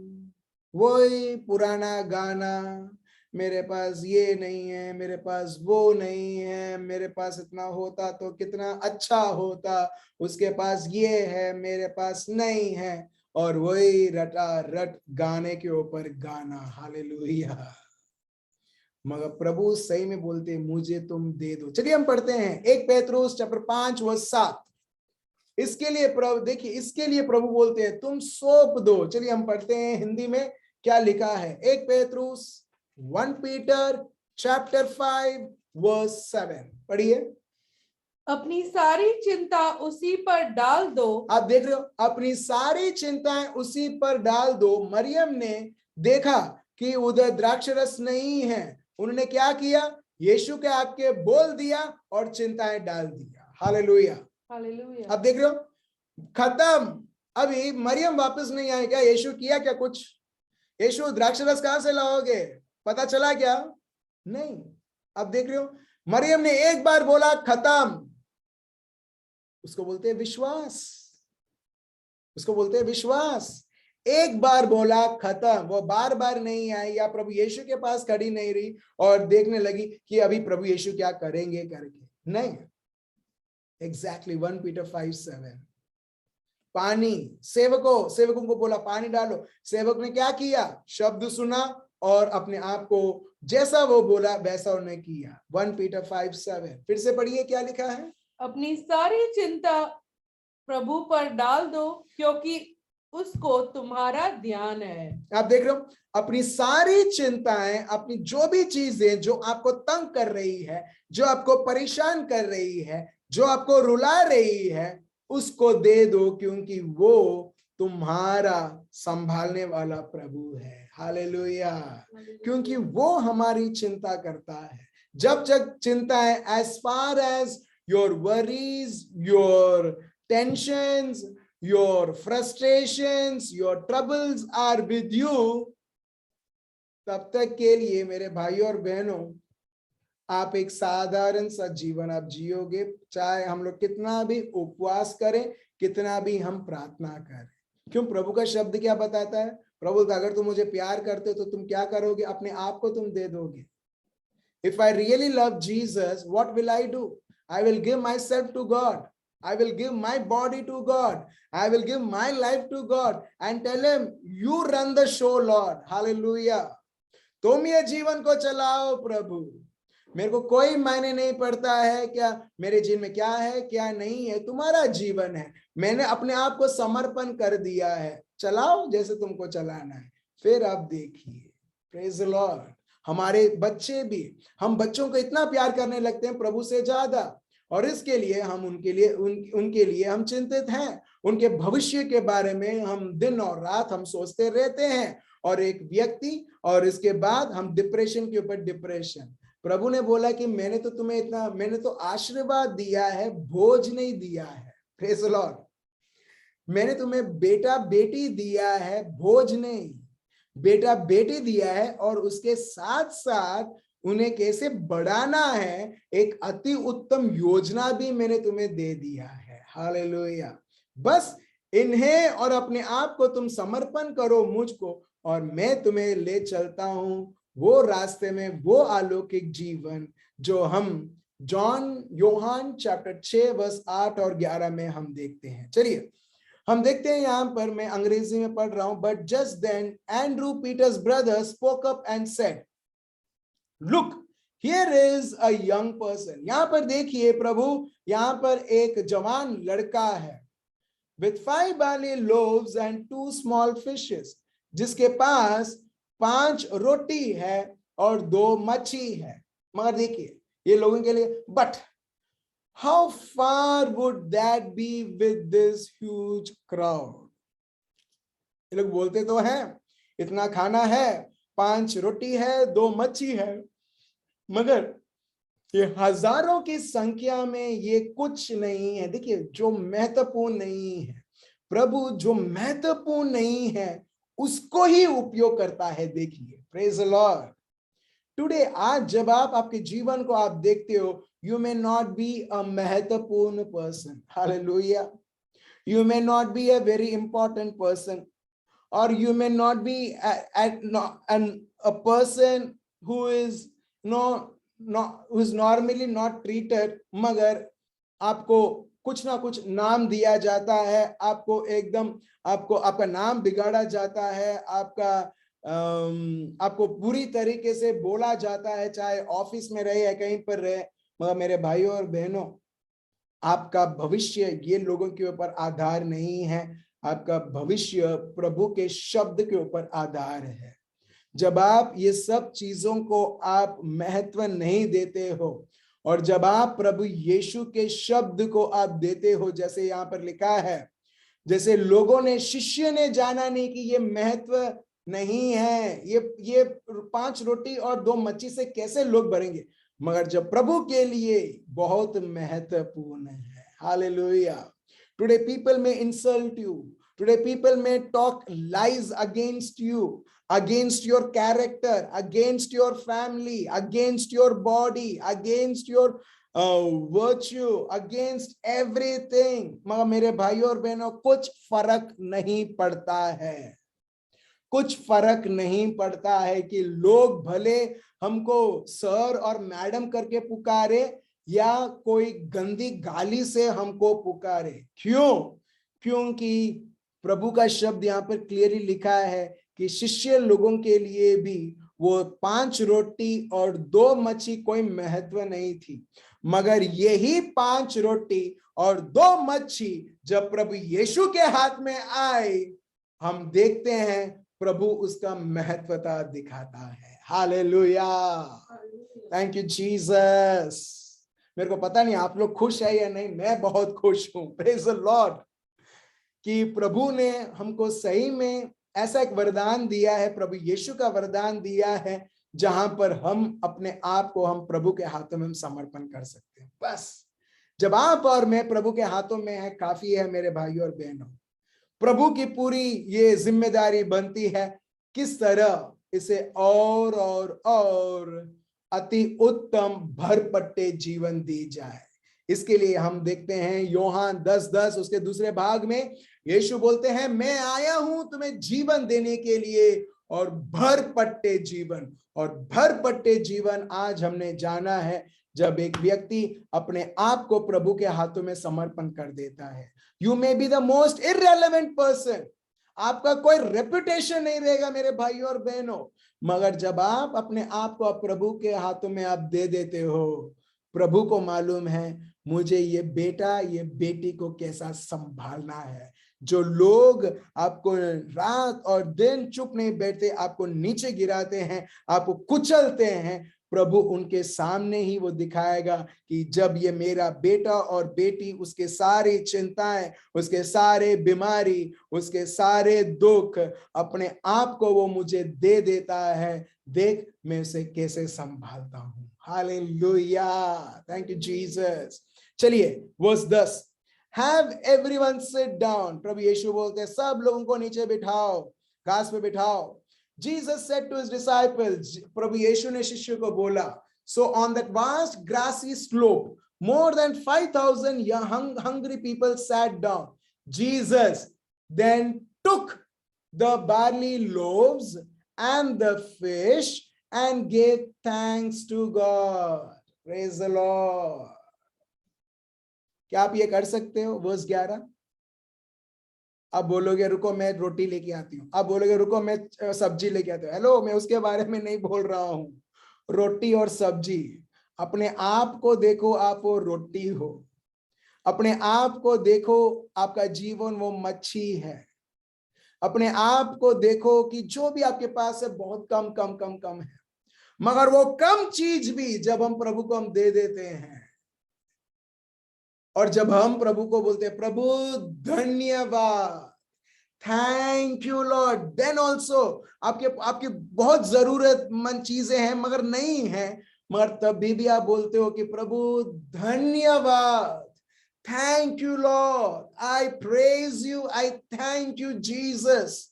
वही पुराना गाना, मेरे पास ये नहीं है, मेरे पास वो नहीं है, मेरे पास इतना होता तो कितना अच्छा होता, उसके पास ये है, मेरे पास नहीं है, और वही रटा रट गाने के ऊपर गाना। हालेलुया। मगर प्रभु सही में बोलते हैं, मुझे तुम दे दो। चलिए हम पढ़ते हैं 1 पेत्रुस चैप्टर 5 वर्स 7। इसके लिए प्रभु, देखिए इसके लिए प्रभु बोलते हैं तुम सौंप दो। चलिए हम पढ़ते हैं हिंदी में क्या लिखा है। 1 पेत्रुस 1 पीटर चैप्टर 5 वर्स 7 पढ़िए। अपनी सारी चिंता उसी पर डाल दो। आप देख रहे हो, अपनी सारी चिंताएं उसी पर डाल दो। मरियम ने देखा कि उधर द्राक्षरस नहीं है, उन्होंने क्या किया, यीशु के आगे बोल दिया और चिंताएं डाल दिया। हालेलुया। हालेलुया। अब देख रहे हो, खत्म। अभी मरियम वापस नहीं आए क्या? यीशु किया क्या कुछ? यीशु द्राक्षरस कहां से लाओगे, पता चला क्या? नहीं। अब देख रहे हो, मरियम ने एक बार बोला खत्म, उसको बोलते हैं विश्वास, उसको बोलते हैं विश्वास। एक बार बोला खत्म, वो बार बार नहीं आई या प्रभु यीशु के पास खड़ी नहीं रही और देखने लगी कि अभी प्रभु यीशु क्या करेंगे करके, नहीं। Exactly 1 Peter 5:7। पानी, सेवकों को बोला पानी डालो, सेवक ने क्या किया, शब्द सुना और अपने आप को जैसा वो बोला वैसा उन्होंने किया। 1 पीटर 5:7 फिर से पढ़िए क्या लिखा है। अपनी सारी चिंता प्रभु पर डाल दो क्योंकि उसको तुम्हारा ध्यान है। आप देख रहे हो, अपनी सारी चिंताएं, अपनी जो भी चीजें जो आपको तंग कर रही है, जो आपको परेशान कर रही है, जो आपको रुला रही है, उसको दे दो क्योंकि वो तुम्हारा संभालने वाला प्रभु है। हालेलुया। क्योंकि वो हमारी चिंता करता है। जब तक चिंताएं, as far as your worries, your tensions, your frustrations, your troubles are with you, तब तक के लिए मेरे भाई और बहनों, आप एक साधारण सा जीवन आप जियोगे, चाहे हम लोग कितना भी उपवास करें, कितना भी हम प्रार्थना करें। क्यों? प्रभु का शब्द क्या बताता है? प्रभु, अगर तुम मुझे प्यार करते हो तो तुम क्या करोगे, अपने आप को तुम दे दोगे। If I really love Jesus, what will I do? I will give myself to God. I will give my body to God. I will give my life to God and tell him, you run the show, Lord. Hallelujah. तुम ये जीवन को चलाओ प्रभु, मेरे को कोई मायने नहीं पड़ता है क्या मेरे जीवन में क्या है क्या नहीं है, तुम्हारा जीवन है, मैंने अपने आप को समर्पण कर दिया है, चलाओ जैसे तुमको चलाना है। फिर आप देखिए, प्रेज द लॉर्ड। हमारे बच्चे भी, हम बच्चों को इतना प्यार करने लगते हैं प्रभु से ज्यादा, और इसके लिए हम उनके लिए हम चिंतित हैं, उनके भविष्य के बारे में हम दिन और रात हम सोचते रहते हैं, और एक व्यक्ति, और इसके बाद हम डिप्रेशन के ऊपर डिप्रेशन। प्रभु ने बोला कि मैंने तो तुम्हें इतना, मैंने तो आशीर्वाद दिया है, भोज नहीं दिया है। Praise the Lord. मैंने तुम्हें बेटा बेटी दिया है, भोज नहीं, बेटा बेटी दिया है, और उसके साथ साथ उन्हें कैसे बढ़ाना है, एक अति उत्तम योजना भी मैंने तुम्हें दे दिया है। हालेलुया। बस इन्हें और अपने आप को तुम समर्पण करो मुझको, और मैं तुम्हें ले चलता हूं वो रास्ते में, वो अलौकिक जीवन जो हम योहान चैप्टर 6 वर्स 8 और 11 में हम देखते हैं। चलिए हम देखते हैं, यहां पर मैं अंग्रेजी में पढ़ रहा हूं। But just then Andrew Peter's brother spoke up and said, look here is a young person. यहां पर देखिए प्रभु, यहां पर एक जवान लड़का है, with 5 barley loaves and 2 small fishes, जिसके पास 5 रोटी है और 2 मच्छी है। मगर देखिए ये लोगों के लिए, but how far would that be with this huge crowd? ये लोग बोलते तो हैं इतना खाना है, 5 रोटी है, 2 मच्छी है, मगर ये हजारों की संख्या में ये कुछ नहीं है। देखिए जो महत्वपूर्ण नहीं है, प्रभु जो महत्वपूर्ण नहीं है उसको ही उपयोग करता है। देखिए, प्रेज द लॉर्ड। टुडे, आज जब आप आपके जीवन को आप देखते हो, you may not be a महत्वपूर्ण person, hallelujah, you may not be a very important person, or you may not be a person who is who is normally not treated, मगर आपको कुछ ना कुछ नाम दिया जाता है, आपको एकदम आपका नाम बिगाड़ा जाता है, आपको बुरी तरीके से बोला जाता है, चाहे ऑफिस में रहे या कहीं पर रहे। मगर मेरे भाइयों और बहनों, आपका भविष्य ये लोगों के ऊपर आधार नहीं है, आपका भविष्य प्रभु के शब्द के ऊपर आधार है। जब आप ये सब चीजों को आप महत्व नहीं देते हो, और जब आप प्रभु यीशु के शब्द को आप देते हो, जैसे यहाँ पर लिखा है, जैसे लोगों ने, शिष्य ने जाना नहीं कि ये महत्व नहीं है, ये 5 रोटी और 2 मच्छी से कैसे लोग भरेंगे, मगर जब प्रभु के लिए बहुत महत्वपूर्ण है। हालेलुया। टुडे पीपल में इंसल्ट यू, टुडे पीपल में talk lies against you, against your character, against your family, against your body, against your virtue, against everything, मगर मेरे भाइयों और बहनों, कुछ फर्क नहीं पड़ता है, कुछ फर्क नहीं पड़ता है कि लोग भले हमको सर और मैडम करके पुकारे या कोई गंदी गाली से हमको पुकारे। क्यों? क्योंकि प्रभु का शब्द यहाँ पर क्लियरली लिखा है कि शिष्य लोगों के लिए भी वो 5 रोटी और 2 मच्छी कोई महत्व नहीं थी, मगर यही 5 रोटी और 2 मच्छी जब प्रभु यीशु के हाथ में आए, हम देखते हैं प्रभु उसका महत्वता दिखाता है। Hallelujah, thank you Jesus. मेरे को पता नहीं आप लोग खुश है या नहीं, मैं बहुत खुश हूं, प्रेज द लॉर्ड, कि प्रभु ने हमको सही में ऐसा एक वरदान दिया है, प्रभु यीशु का वरदान दिया है, जहां पर हम अपने आप को हम प्रभु के हाथों में हम समर्पण कर सकते हैं। बस जब आप और मैं प्रभु के हाथों में है, काफी है मेरे भाइयों और बहनों। प्रभु की पूरी ये जिम्मेदारी बनती है किस तरह इसे और अति उत्तम भरपट्टे जीवन दी जाए। इसके लिए हम देखते हैं यूहन्ना 10:10 उसके दूसरे भाग में यीशु बोलते हैं, मैं आया हूं तुम्हें जीवन देने के लिए और भरपट्टे जीवन। और भरपट्टे जीवन आज हमने जाना है जब एक व्यक्ति अपने आप को प्रभु के हाथों में समर्पण कर देता है। You may be the most irrelevant person, आपका कोई रेपुटेशन नहीं रहेगा मेरे भाइयों और बहनों, मगर जब आप अपने आप को प्रभु के हाथों में आप दे देते हो, प्रभु को मालूम है मुझे ये बेटा ये बेटी को कैसा संभालना है। जो लोग आपको रात और दिन चुप नहीं बैठते, आपको नीचे गिराते हैं, आपको कुचलते हैं, प्रभु उनके सामने ही वो दिखाएगा कि जब ये मेरा बेटा और बेटी उसके सारी चिंताएं, उसके सारे बीमारी, उसके सारे दुख, अपने आप को वो मुझे दे देता है, देख मैं उसे कैसे संभालता हूं। Hallelujah, thank you Jesus. चलिए verse 10, have everyone sit down. प्रभु यीशु बोलते हैं सब लोगों को नीचे बिठाओ, घास पे बिठाओ। Jesus said to his disciples, प्रभु यीशु ने शिष्यों को बोला, so on that vast grassy slope, more than 5,000 young hungry people sat down. Jesus then took the barley loaves and the fish and gave thanks to God. Praise the Lord. क्या आप ये कर सकते हो? वर्स 11, अब बोलोगे रुको मैं रोटी लेके आती हूँ, अब बोलोगे रुको मैं सब्जी लेके आती हूँ। हेलो, मैं उसके बारे में नहीं बोल रहा हूँ। रोटी और सब्जी, अपने आप को देखो आप वो रोटी हो, अपने आप को देखो आपका जीवन वो मच्छी है, अपने आप को देखो कि जो भी आपके पास है बहुत कम कम कम कम है, मगर वो कम चीज भी जब हम प्रभु को हम दे देते हैं, और जब हम प्रभु को बोलते हैं प्रभु धन्यवाद, thank you Lord, then also आपकी बहुत जरूरतमंद चीजें हैं मगर नहीं है, मगर तभी भी आप बोलते हो कि प्रभु धन्यवाद, Thank you, Lord. I praise you. I thank you, Jesus.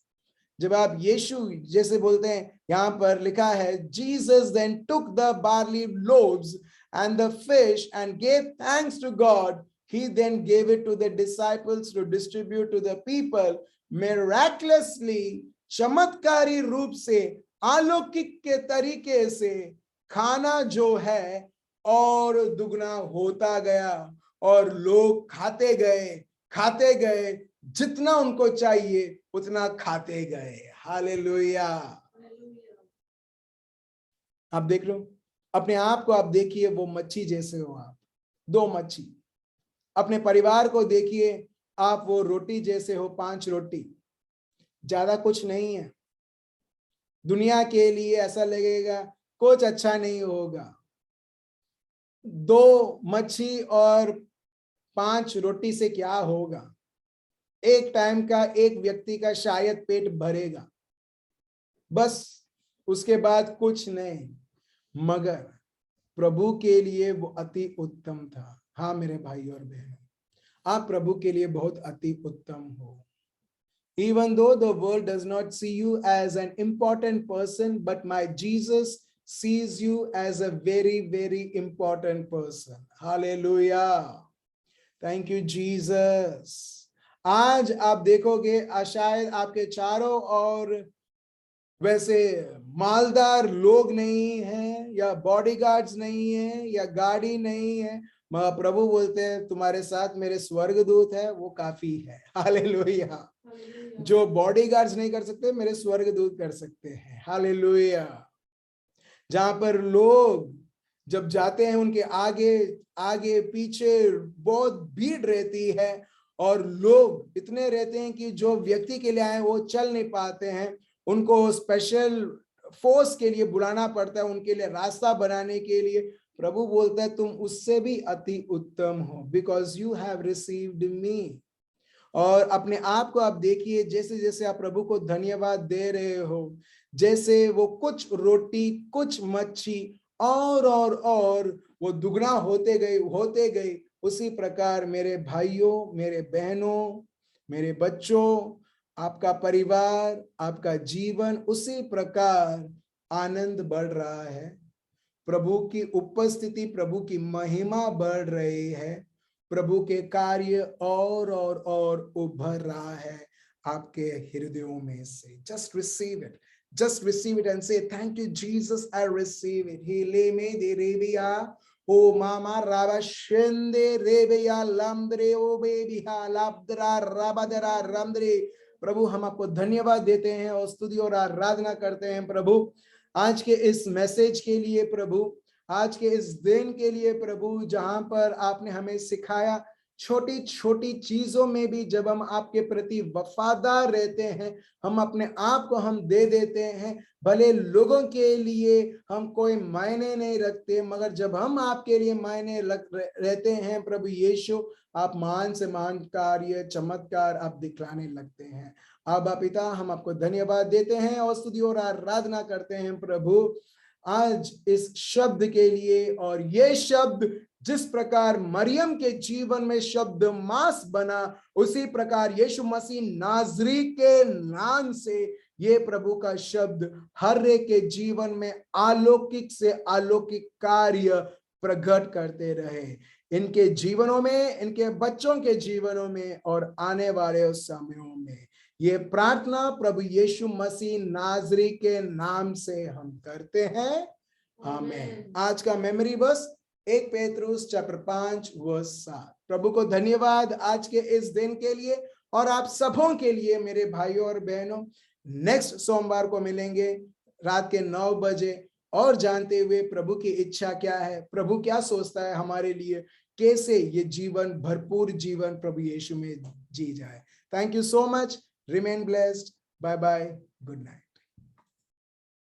जब आप यीशु जैसे बोलते हैं, यहां पर लिखा है, Jesus then took the barley loaves and the fish and gave thanks to God. He then gave it to the disciples to distribute to the people. Miraculously, चमत्कारी रूप से, अलौकिक के तरीके से खाना जो है और दुगना होता गया और लोग खाते गए, जितना उनको चाहिए उतना खाते गए। हालेलुया। आप देख रहे हो, अपने आप को आप देखिए, वो मच्छी जैसे हो आप, 2 मच्छी। अपने परिवार को देखिए, आप वो रोटी जैसे हो, 5 रोटी, ज्यादा कुछ नहीं है। दुनिया के लिए ऐसा लगेगा कुछ अच्छा नहीं होगा। 2 मच्छी और 5 रोटी से क्या होगा? एक टाइम का एक व्यक्ति का शायद पेट भरेगा, बस, उसके बाद कुछ नहीं। मगर प्रभु के लिए वो अति उत्तम था। हाँ मेरे भाई और बहन, आप प्रभु के लिए बहुत अति उत्तम हो। Even though the world does not see you as an important person, but my Jesus sees you as a very, very important person. Hallelujah. Thank you, Jesus. आज आप देखोगे, शायद आपके चारों ओर वैसे मालदार लोग नहीं हैं, या बॉडीगार्ड्स नहीं है, या गाड़ी नहीं है, मगर प्रभु बोलते हैं तुम्हारे साथ मेरे स्वर्गदूत है, वो काफी है। हालेलुया। जो बॉडीगार्ड्स नहीं कर सकते, मेरे स्वर्गदूत कर सकते हैं। हालेलुया। जहां पर लोग जब जाते हैं, उनके आगे आगे पीछे बहुत भीड़ रहती है, और लोग इतने रहते हैं कि जो व्यक्ति के लिए आए वो चल नहीं पाते हैं, उनको स्पेशल फोर्स के लिए बुलाना पड़ता है, उनके लिए रास्ता बनाने के लिए। प्रभु बोलता है तुम उससे भी अति उत्तम हो, बिकॉज यू हैव रिसीव्ड मी। और अपने आप को आप देखिए, जैसे जैसे आप प्रभु को धन्यवाद दे रहे हो, जैसे वो कुछ रोटी, कुछ मच्छी और वो दुगना होते गए, उसी प्रकार मेरे भाइयों, मेरे बहनों, मेरे बच्चों, आपका परिवार, आपका जीवन उसी प्रकार आनंद बढ़ रहा है। प्रभु की उपस्थिति, प्रभु की महिमा बढ़ रही है, प्रभु के कार्य और उभर रहा है आपके हृदयों में से। Just receive it and say, thank you Jesus, I receive it. Hele me de rebia, o mama raba shende rebia lamdre o bebiha labdra rabadra ramdre। प्रभु हम आपको धन्यवाद देते हैं और स्तुति और आराधना करते हैं प्रभु, आज के इस मैसेज के लिए प्रभु, आज के इस दिन के लिए प्रभु, जहां पर आपने हमें सिखाया छोटी छोटी चीजों में भी जब हम आपके प्रति वफादार रहते हैं, हम अपने आप को हम दे देते हैं, भले लोगों के लिए हम कोई मायने नहीं रखते, मगर जब हम आपके लिए मायने रहते हैं प्रभु यीशु, आप महान से महान कार्य, चमत्कार आप दिखलाने लगते हैं। आबा पिता, हम आपको धन्यवाद देते हैं और स्तुति और आराधना करते हैं प्रभु आज इस शब्द के लिए। और ये शब्द जिस प्रकार मरियम के जीवन में शब्द मांस बना, उसी प्रकार यीशु मसीह नाजरी के नाम से ये प्रभु का शब्द हर एक के जीवन में अलौकिक से अलौकिक कार्य प्रकट करते रहे, इनके जीवनों में, इनके बच्चों के जीवनों में और आने वाले समयों में। ये प्रार्थना प्रभु यीशु मसीह नाजरी के नाम से हम करते हैं, आमीन। आज का मेमोरी बस 1 पेतरुस चैप्टर 5 वर्स 7। प्रभु को धन्यवाद आज के इस दिन के लिए और आप सबों के लिए मेरे भाइयों और बहनों। नेक्स्ट सोमवार को मिलेंगे रात के 9 बजे, और जानते हुए प्रभु की इच्छा क्या है, प्रभु क्या सोचता है हमारे लिए, कैसे ये जीवन, भरपूर जीवन प्रभु यीशु में जी जाए। Thank you so much. Remain blessed. Bye bye. Good night.